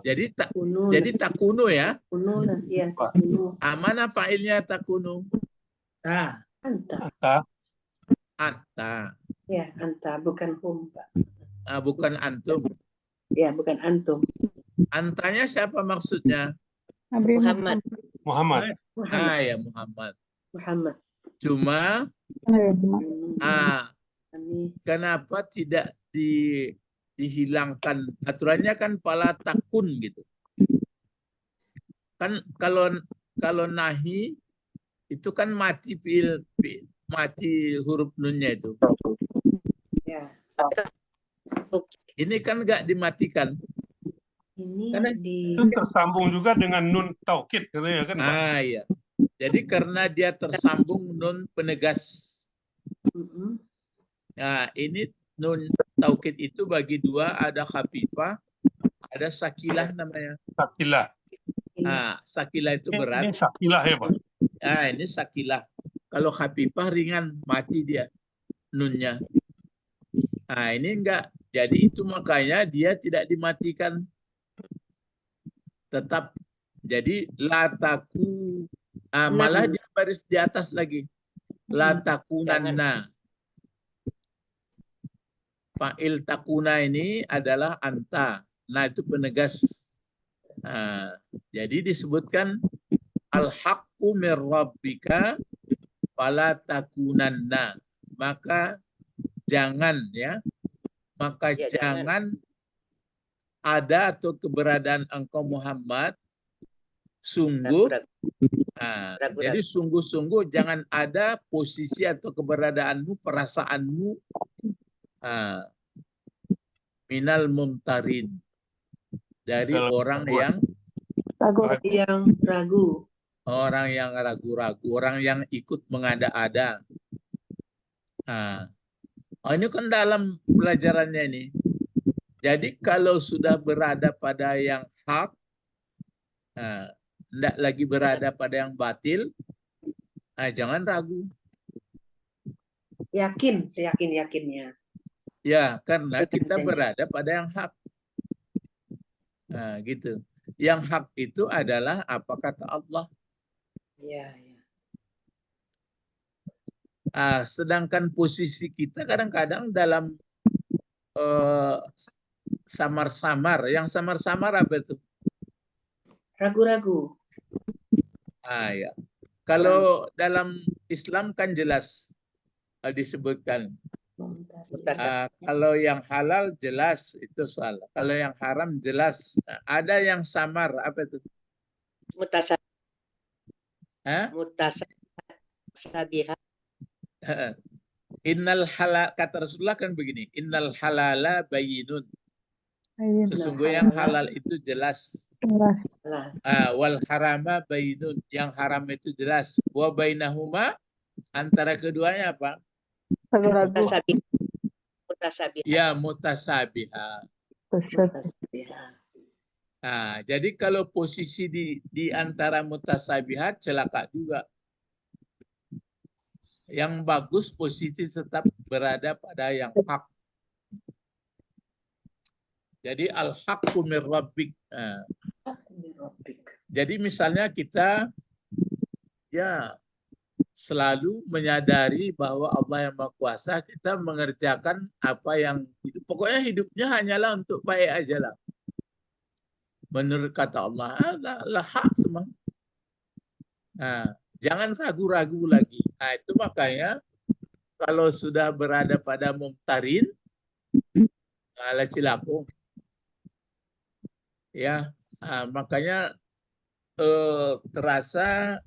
Jadi Takununa. jadi takunu ya. Takununa. Ya, takunu. Mana fa'ilnya takunu? Ah, Anta. Anta, Anta. Ya, anta. Bukan hum, Pak. Bukan antum. Ya, bukan antum. Antanya siapa maksudnya? Nabi Muhammad. Muhammad. Muhammad. Ya Muhammad. Muhammad. Cuma Ini. kenapa tidak dihilangkan? Aturannya kan fala takun gitu. Kan kalau nahi itu kan mati mati huruf nunnya itu. Ya. Ini kan nggak dimatikan. Ini Karena di Itu tersambung juga dengan nun taukid, gitu ya kan, Pak? Iya. Jadi karena dia tersambung nun penegas. Mm-mm. Nah, ini nun taukid itu bagi dua, ada khafifah, ada sakilah namanya. Sakilah. Sakilah itu berat. Ini sakilah ya, Pak? Ini sakilah. Kalau khafifah ringan, mati dia nunnya. Nah, ini enggak. Jadi itu makanya dia tidak dimatikan. Tetap. Jadi lataku. Malah dia baris di atas lagi. Latakunanna. Fa'il takuna ini adalah anta. Nah, itu penegas. Jadi disebutkan al-haqqu mir rabbika fala takunanna. Maka jangan ya. Maka jangan ada atau keberadaan engkau Muhammad sungguh. Jadi sungguh-sungguh jangan ada posisi atau keberadaanmu, perasaanmu minal mumtarin, dari orang yang ragu. Orang yang ragu-ragu, orang yang ikut mengada-ada. Ini kan dalam pelajarannya ini. Jadi kalau sudah berada pada yang hak, tidak lagi berada pada yang batil, jangan ragu. Yakin, seyakin-yakinnya. Ya, karena kita berada pada yang hak. Gitu. Yang hak itu adalah apa kata Allah. Ya. Sedangkan posisi kita kadang-kadang dalam samar-samar. Yang samar-samar apa itu? Ragu-ragu. Ya. Kalau dalam Islam kan jelas disebutkan. Kalau yang halal jelas itu salah. Kalau yang haram jelas. Ada yang samar apa itu? Mutasabihat. Innal halal, kata Rasulullah kan begini. Innal halala bayyinun. Ayin. Sesungguhnya yang halal itu jelas. Jelas. Lah. Wal harama bainun, yang haram itu jelas. Wa bainahuma, antara keduanya apa? Ragu-ragu. Mutasabih. Mutasabih. Ya mutasabiha. Mutasabihah. Nah, jadi kalau posisi di antara mutasabihat celaka juga. Yang bagus posisi tetap berada pada yang hak. Jadi al-haqqu min rabbik. Nah, jadi misalnya kita ya selalu menyadari bahwa Allah yang Maha Kuasa, kita mengerjakan apa yang pokoknya hidupnya hanyalah untuk baik aja lah. Menurut kata Allah, lah hak semua. Nah, jangan ragu-ragu lagi. Nah, itu makanya kalau sudah berada pada mumtarin, ala cilapung, ya, makanya terasa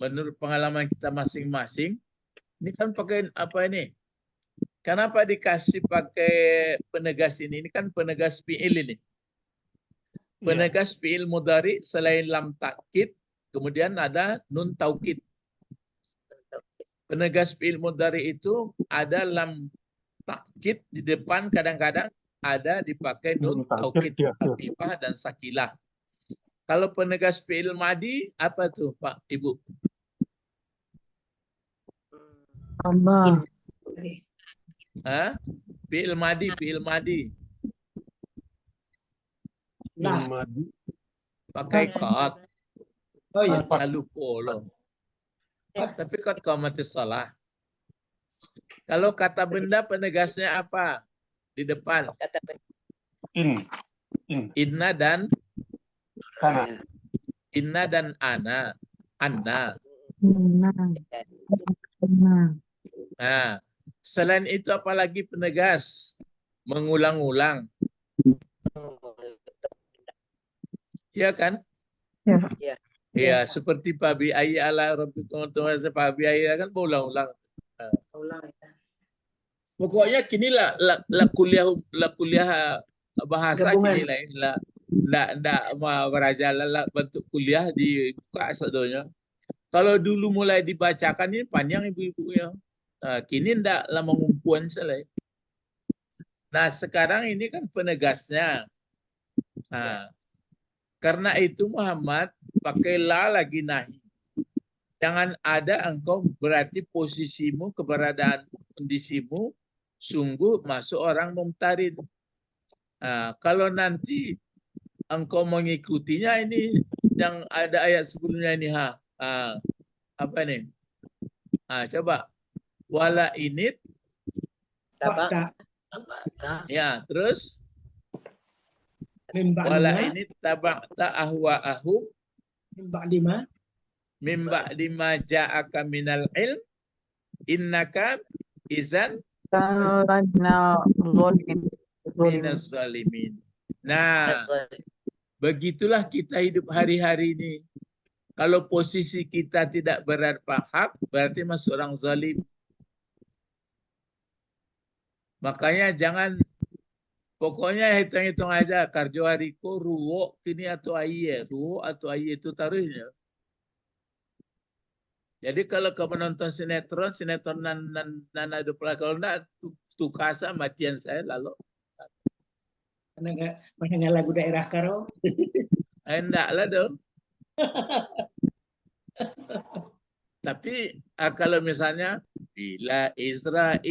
menurut pengalaman kita masing-masing, ini kan pakai apa ini? Kenapa dikasih pakai penegas ini? Ini kan penegas fi'il ini. Penegas fi'il mudhari selain lam takkid, kemudian ada nun taukid. Penegas fi'il mudhari itu ada lam takkid di depan, kadang-kadang ada dipakai nun taukid, khafifah dan sakilah. Kalau penegas fi'il madi apa tuh Pak Ibu? Allah. Hah? Fi'il madi, fi'il madi. Nas. Pakai qad. Oh iya. Lalu polo. Tapi qad qamatis shalah. Kalau kata benda penegasnya apa? Di depan. Kata Inna dan Kana. inna dan ana. Anna. Nah, selain itu apalagi penegas? Mengulang-ulang. Iya kan? Ya. Iya, seperti Pabi Ayi ala Rabbikum Pabi Ayi kan berulang-ulang. Pokoknya kini lah kuliah bahasa Gabungan. kini lah ndak merajalela bentuk kuliah dibuka sedonya. Kalau dulu mulai dibacakan ini panjang ibu-ibunya. Kini ndak lah mengumpuan selai. Nah, sekarang ini kan penegasnya. Nah, karena itu Muhammad pakai la lagi nahi. Jangan ada engkau berarti posisimu, keberadaanmu, kondisimu sungguh masuk orang mumtarin. Kalau nanti engkau mengikutinya ini yang ada ayat sebelumnya ini apa nih? Coba wala init Tabak. ya terus Mimba wala lima. init tabakta ahwa'ahum Mimba lima. mimba lima ja'aka minal ilm innaka izan minas zalimin. Nah, begitulah kita hidup hari-hari ini. Kalau posisi kita tidak berada hak, berarti masuk orang zalim. Makanya jangan, pokoknya hitung-hitung aja. Karjo hariko, ruwo, kini atau aye. Ruwo atau aye itu taruhnya. Jadi kalau kamu nonton sinetron nan ada kalau enggak tukasa matian saya lalu. Mana lagu daerah karo? Enggak lah dong. Tapi kalau misalnya bila Israel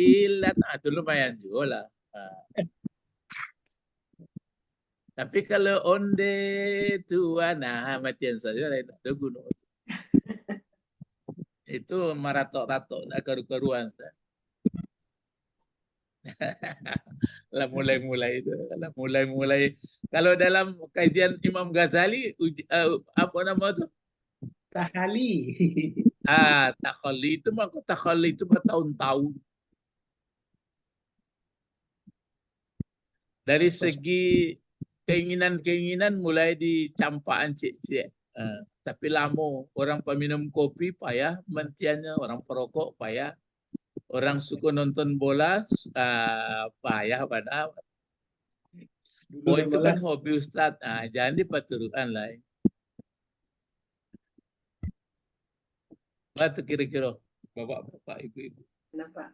itu lumayan juga lah. Tapi kalau onde Tuhan, matian saja ada gunung. Itu maratok-ratok nak karu-karuan saya. Lah mulai-mulai itu, lah mulai-mulai. Kalau dalam kajian Imam Ghazali apa nama itu? Tahali. Takhalli itu mah takhalli itu bertahun-tahun. Dari segi keinginan-keinginan mulai dicampaan cek-cek. Tapi lama orang peminum kopi payah mentiannya, orang perokok payah, orang suka nonton bola payah pada. Oh itu kan hobi Ustadz. Ah, jangan dipaturukan lah. Apa kira-kira bapak-bapak, ibu-ibu. Kenapa?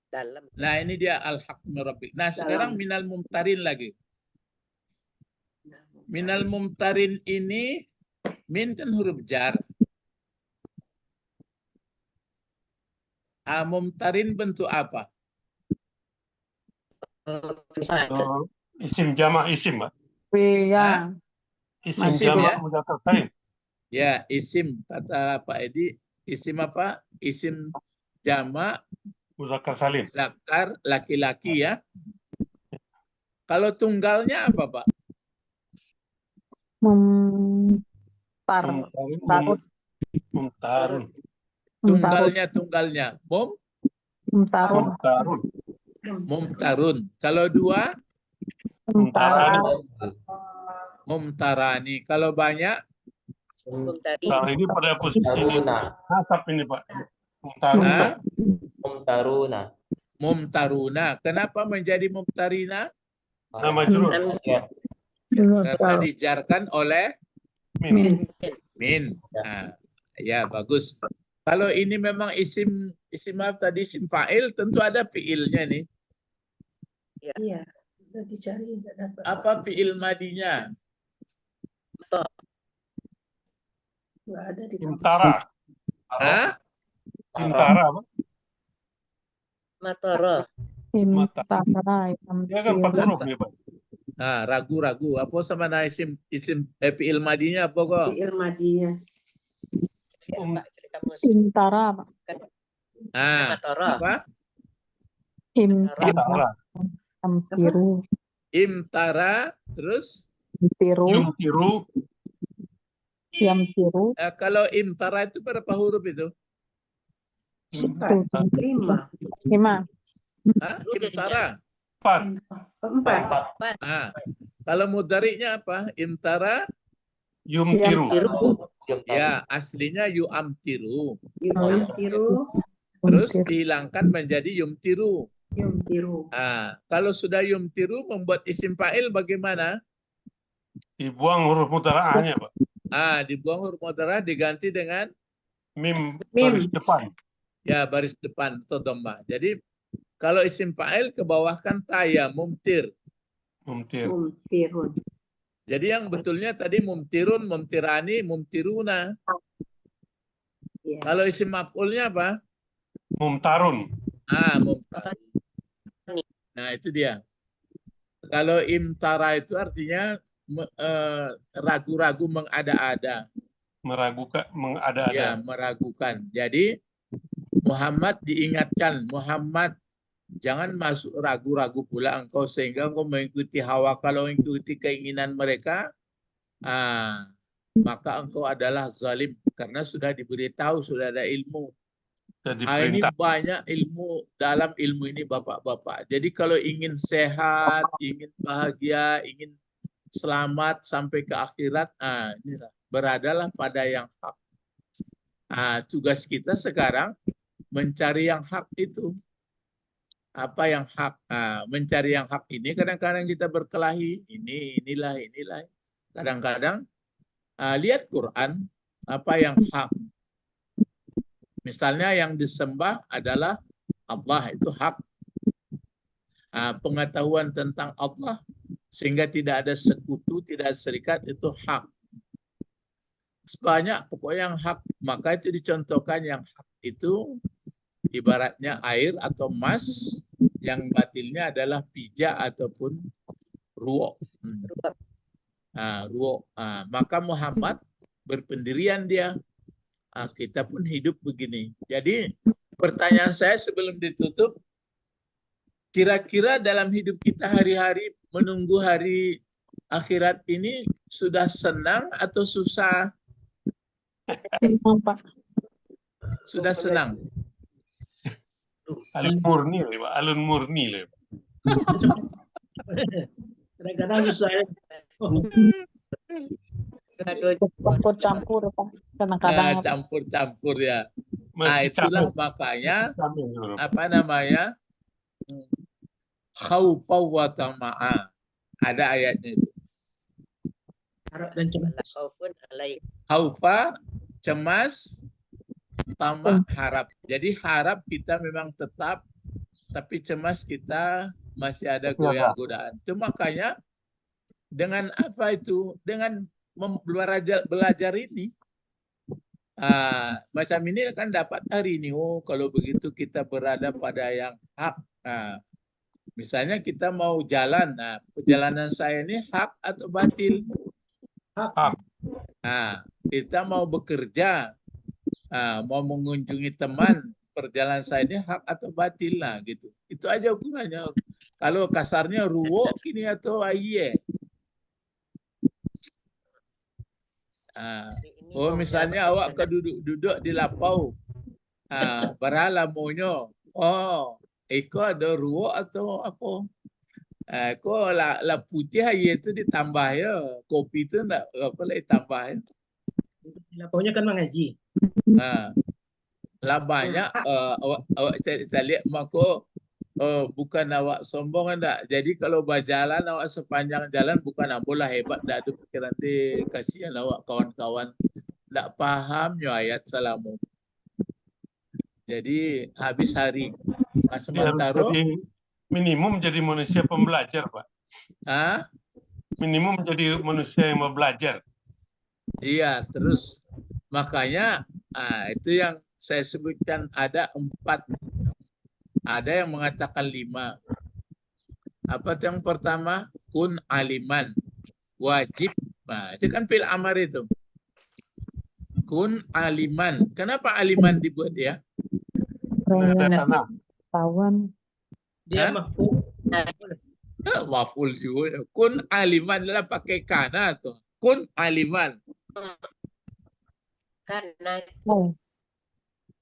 Dalam. Nah ini dia al-haq min rabbik. Nah sekarang minal mumtarin lagi. Minal mumtarin ini min kan huruf jar. Mumtarin bentuk apa? Isim jamak isim, Pak. Iya. Isim Masih jamak ya? mudzakkar salim. Ya isim kata Pak Edi. Isim apa? Isim jamak Mudzakkar salim. zakar laki-laki ya. Kalau tunggalnya apa Pak? Mumtar. Mumtarun. Mumtarun. Tunggalnya Mumtarun. Mumtarun. mumtarun. Kalau dua Mumtara. mumtarani. Kalau banyak Mumtari. Nah, ini pada posisi Taruna. nasab ini, Pak. Mumtarun. ah, Taruna. mumtaruna. Kenapa menjadi mumtarina? Nama majrur. Ya. Karena dijarkan oleh Min. min. Nah, ya bagus. Kalau ini memang isim apa tadi, isim fa'il, tentu ada fiilnya nih. Iya. Udah dicari nggak dapat. Apa fiil madinya? Nggak ada di Intara. Hah? Intara, Pak. Matoro. Mumtara. Dia kan 4 huruf nih, Pak. Nah, ragu-ragu. Apa sama nah isim fiil madinya apa kok? fiil madinya. Pak, cari kamus. Mumtara. Ah, Matoro. apa? Imtara. Amtiru. Imtara, terus Amtiru. Yumtiru. Yamtiru. kalau imtara itu berapa huruf itu? 4, 5, 5. Hah? Imtara. 4. 4. Ah, kalau mudari'nya apa? Imtara. Yumtiru. Ya, aslinya yu'amtiru. Yumtiru. Terus dihilangkan menjadi yumtiru. Yumtiru. Ah, kalau sudah yumtiru membuat isim fa'il bagaimana? Dibuang huruf mutara'ahnya, Pak. Ah, dibuang huruf mudhari' diganti dengan Mim Mim. baris depan. ya baris depan atau dhammah. Jadi kalau isim fa'il ke bawah kan ta ya mumtir. Mumtir. Mumtirun. Jadi yang betulnya tadi mumtirun, mumtirani, mumtiruna. Ya. Kalau isim maf'ulnya apa? Mumtarun. Ah, mumtar. Nah, itu dia. Kalau imtara itu artinya ragu-ragu, mengada-ada. Meragukan, mengada-ada. Ya, meragukan. Jadi Muhammad diingatkan, Muhammad jangan masuk ragu-ragu pula engkau sehingga engkau mengikuti hawa. Kalau mengikuti keinginan mereka, maka engkau adalah zalim karena sudah diberitahu, sudah ada ilmu. Jadi Ini perintah. banyak ilmu dalam ilmu ini bapak-bapak. Jadi kalau ingin sehat, ingin bahagia, ingin selamat sampai ke akhirat, inilah, beradalah pada yang hak. Tugas kita sekarang mencari yang hak itu. Apa yang hak? Mencari yang hak ini kadang-kadang kita berkelahi. Inilah. Kadang-kadang lihat Quran, apa yang hak. Misalnya yang disembah adalah Allah, itu hak. Pengetahuan tentang Allah sehingga tidak ada sekutu, tidak ada serikat, itu hak. Banyak pokoknya yang hak, maka itu dicontohkan yang hak itu ibaratnya air atau emas, yang batilnya adalah pijak ataupun ruok. Maka Muhammad berpendirian dia. Kita pun hidup begini. Jadi pertanyaan saya sebelum ditutup, kira-kira dalam hidup kita hari-hari menunggu hari akhirat ini sudah senang atau susah? Senang, Pak. Sudah senang. Alun murni, Pak. Alun murni, Pak. Kadang-kadang susah ya. Campur-campur, Pak. Kadang-kadang. Campur-campur ya. Masih Itulah capek. makanya Capek, Pak. apa namanya? khaufa wa tama'a. Ada ayatnya itu. Harap dan cemas. Wala khaufun alaik. Khaufa, cemas, tamak, harap. Jadi harap kita memang tetap, tapi cemas kita masih ada goyang-godaan. Itu makanya dengan apa itu? Dengan belajar ini, macam ini akan dapat hari ini. Oh, kalau begitu kita berada pada yang hak. Misalnya kita mau jalan, perjalanan saya ini hak atau batil? Hak. Kita mau bekerja, mau mengunjungi teman, perjalanan saya ini hak atau batil lah gitu. Itu aja ukurannya. Kalau kasarnya ruwo kini atau aye. Misalnya awak ke duduk di lapau, beralah monyo. Oh, iko ada ruwo atau apa? Kok la putih aye itu ditambah ya, kopi itu enggak apa lah ditambah ya. Lapaunya kan mengaji. Lah banyak awak saya lihat mako bukan awak sombong enggak. Jadi kalau berjalan awak sepanjang jalan bukan ambolah hebat enggak ada pikiran nanti kasihan awak kawan-kawan enggak paham yo ayat salamu. Jadi habis hari sementara minimum jadi manusia pembelajar, Pak. Minimum menjadi manusia yang mau belajar. Iya, terus makanya itu yang saya sebutkan ada 4. Ada yang mengatakan 5. Apa yang pertama? Kun aliman. Wajib. Itu kan fil amar itu. Kun aliman. Kenapa aliman dibuat ya? Tawan. Dia maf'ul. Maf'ul juga. Kun aliman adalah pakai kana tuh. Kun aliman. Karena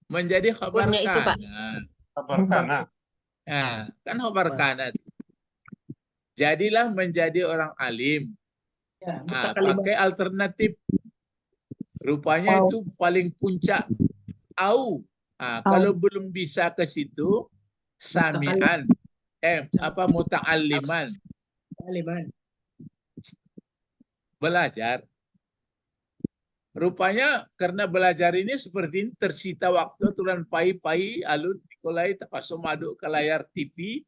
menjadi khabar kunnya itu, Pak. kana. Khabar kana. Kan khabar kana. Jadilah menjadi orang alim. Pakai alternatif. Rupanya itu paling puncak. Au. Kalau belum bisa ke situ, sami'an. Muta'alliman. Belajar. Rupanya karena belajar ini seperti ini tersita waktu aturan pai-pai alun nikolai tapasum aduk ke layar TV.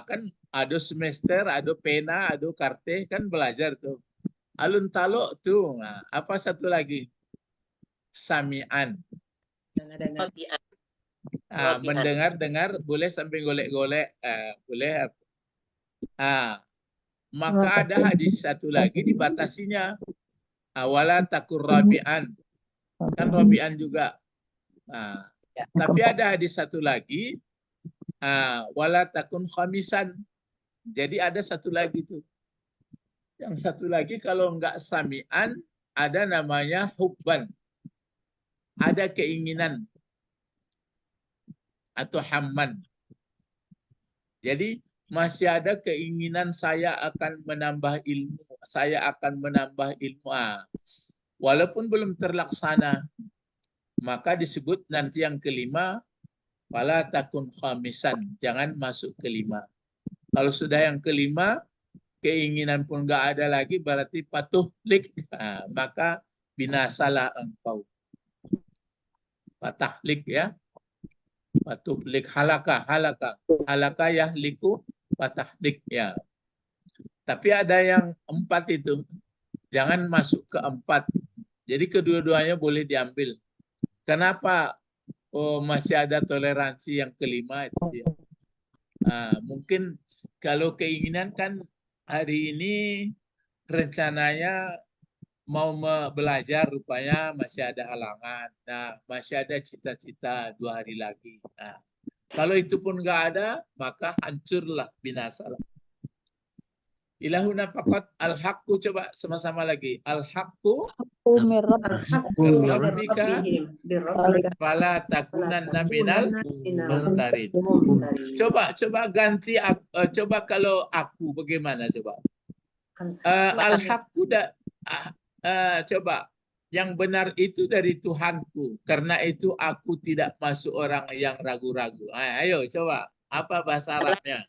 Kan ada semester, ada pena, ada karte kan belajar tuh. Alun talok tuh. Apa satu lagi? Sami'an. Mendengar-dengar boleh sampai golek-golek, boleh. Maka ada hadis satu lagi dibatasinya. Wala takur rabi'an. Kan rabi'an juga. Tapi ada hadis satu lagi. Wala takun khamisan. Jadi ada satu lagi tuh. Yang satu lagi kalau enggak sami'an, ada namanya hubban. Ada keinginan. Atau hamman. Jadi masih ada keinginan saya akan menambah ilmu. Saya akan menambah ilmu. Walaupun belum terlaksana. Maka disebut nanti yang kelima. Wala takun khamisan. Jangan masuk kelima. Kalau sudah yang kelima. Keinginan pun nggak ada lagi. Berarti patuh lik. Maka binasalah engkau. Patahlik ya. Patahlik halaka. Halaka yahliku. Patahlik ya. Tapi ada yang 4 itu. Jangan masuk ke 4. Jadi kedua-duanya boleh diambil. Kenapa masih ada toleransi yang kelima itu ya. Mungkin kalau keinginan kan hari ini rencananya mau belajar rupanya masih ada halangan. Masih ada cita-cita 2 hari lagi. Kalau itu pun nggak ada, maka hancurlah, binasalah. Ilahuna faqat al-haqqu, coba sama-sama lagi. Al-haqqu rabbika fala takunanna minal mumtarin. Coba ganti, coba kalau aku bagaimana coba? Al-haqqu coba yang benar itu dari Tuhanku, karena itu aku tidak masuk orang yang ragu-ragu. Ayo coba, apa bahasa Arabnya?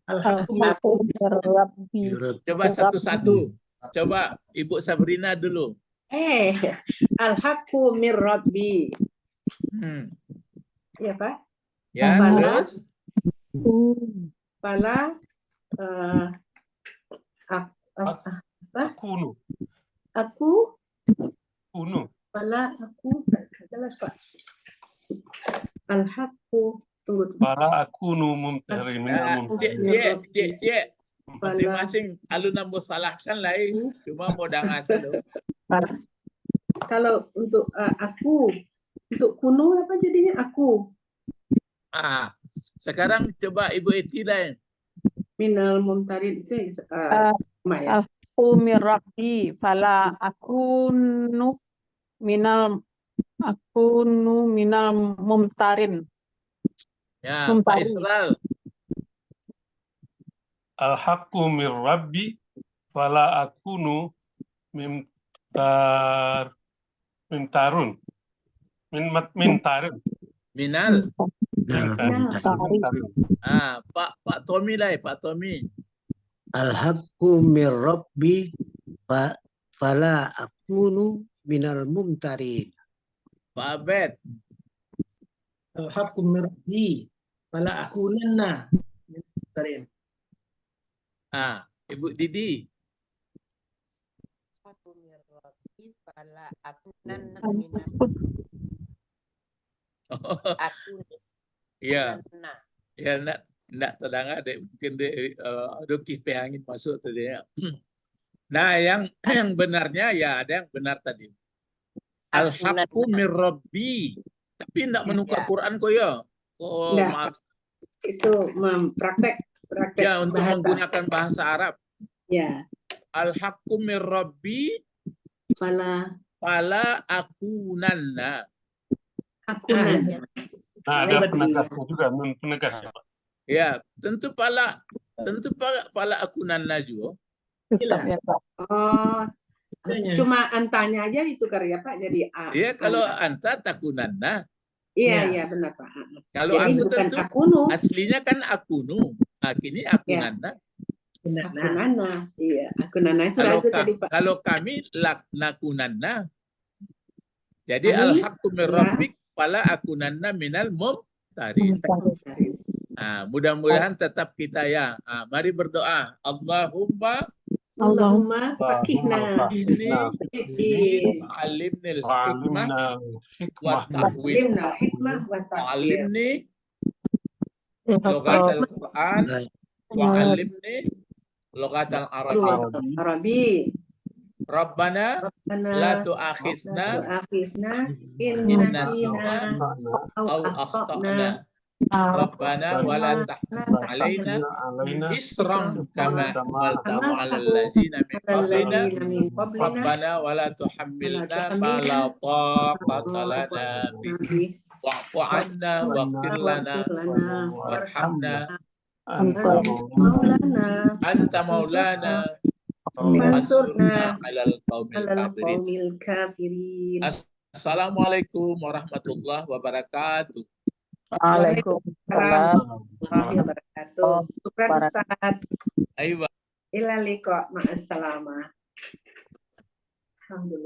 Al-haqqu Al-haqqu mir Rabbi. Coba satu-satu. Coba Ibu Sabrina dulu. Al-haqqu mir Rabbi. Ya, Pak. Ya, Fala. terus? Fala Akunu. aku Kunu. fala aku jelas, Pak. Al-haqqu tunggu. Fala akunu mumtarin minal mumtarin. Dia. Masing-masing aluna musalahkan lain. Cuma modang dulu. Kalau untuk aku, untuk kuno apa jadinya aku? Sekarang coba Ibu Eti lain. Minal mumtarin itu sama ya. Al-haqqu mir Rabbi. Fala akunu minal mumtarin. Ya, Pak Israel. Al-haqqu mir rabbi fala akunu mintarun. Mintarin. Minal. Mintarin. Pak Tommy lah, Pak Tommy. Al-haqqu mir rabbi fala akunu minal mumtarin. Pak Abed. Al-haqqu mir Rabbi. Fala akunanna minal mumtarin. Ibu Didi. Aku mir Rabbi fala akunanna minal aku. Iya. Ya, nak terdengar deh, mungkin ada kipas angin masuk tadi ya. Nah, yang benarnya ya ada yang benar tadi. Al-haqqu mir Rabbi. Tapi enggak menukar Quran kok ya. Oh, Nggak. maaf. Itu praktek Ya, untuk bahasa. menggunakan bahasa Arab. Ya. Al-haqqu mir Rabbi Fala fala akunanna. akunan. Nah, ada penegasnya juga, nun penegas ya, Pak. Ya, tentu pala akunanna juga. Tetap ya, Pak. Oh, Adanya. cuma antanya aja ditukar ya, Pak. Jadi Ya, kalau anta takunanna. Iya, benar, Pak. Kalau Jadi anta bukan tentu akunu, aslinya kan akunu. Kini akunanna. akunana. Iya, akunana itu Kalau ragu tadi, Pak. kalau kami nakunanna. Jadi Kami al-haqqu mir rabbik fala akunanna minal mumtarin. Mudah-mudahan tetap kita ya. Mari berdoa. Allahumma fakihna ini fi alimnil hikmah wa Hikmah. ta'wil. alimna hikmah wa ta'wil. Alimni lughatal Quran wa alimni lughatal Arabi. Arabi. Rabbana la tu'akhizna in in nasina aw akhtana. Rabbana wa la tahmil alaina isran kama hamaltahu 'alal ladzina min qablina. Rabbana wa la tuhammilna ma la taqata lana bihi wa'fu 'anna waghfir lana warhamna anta maulana fansurna 'alal qaumil kafirin. Assalamualaikum warahmatullahi wabarakatuh. Waalaikumsalam. Warahmatullahi wabarakatuh. Syukran Ustaz. Ayo. Ila liqa ma'as salamah. Alhamdulillah.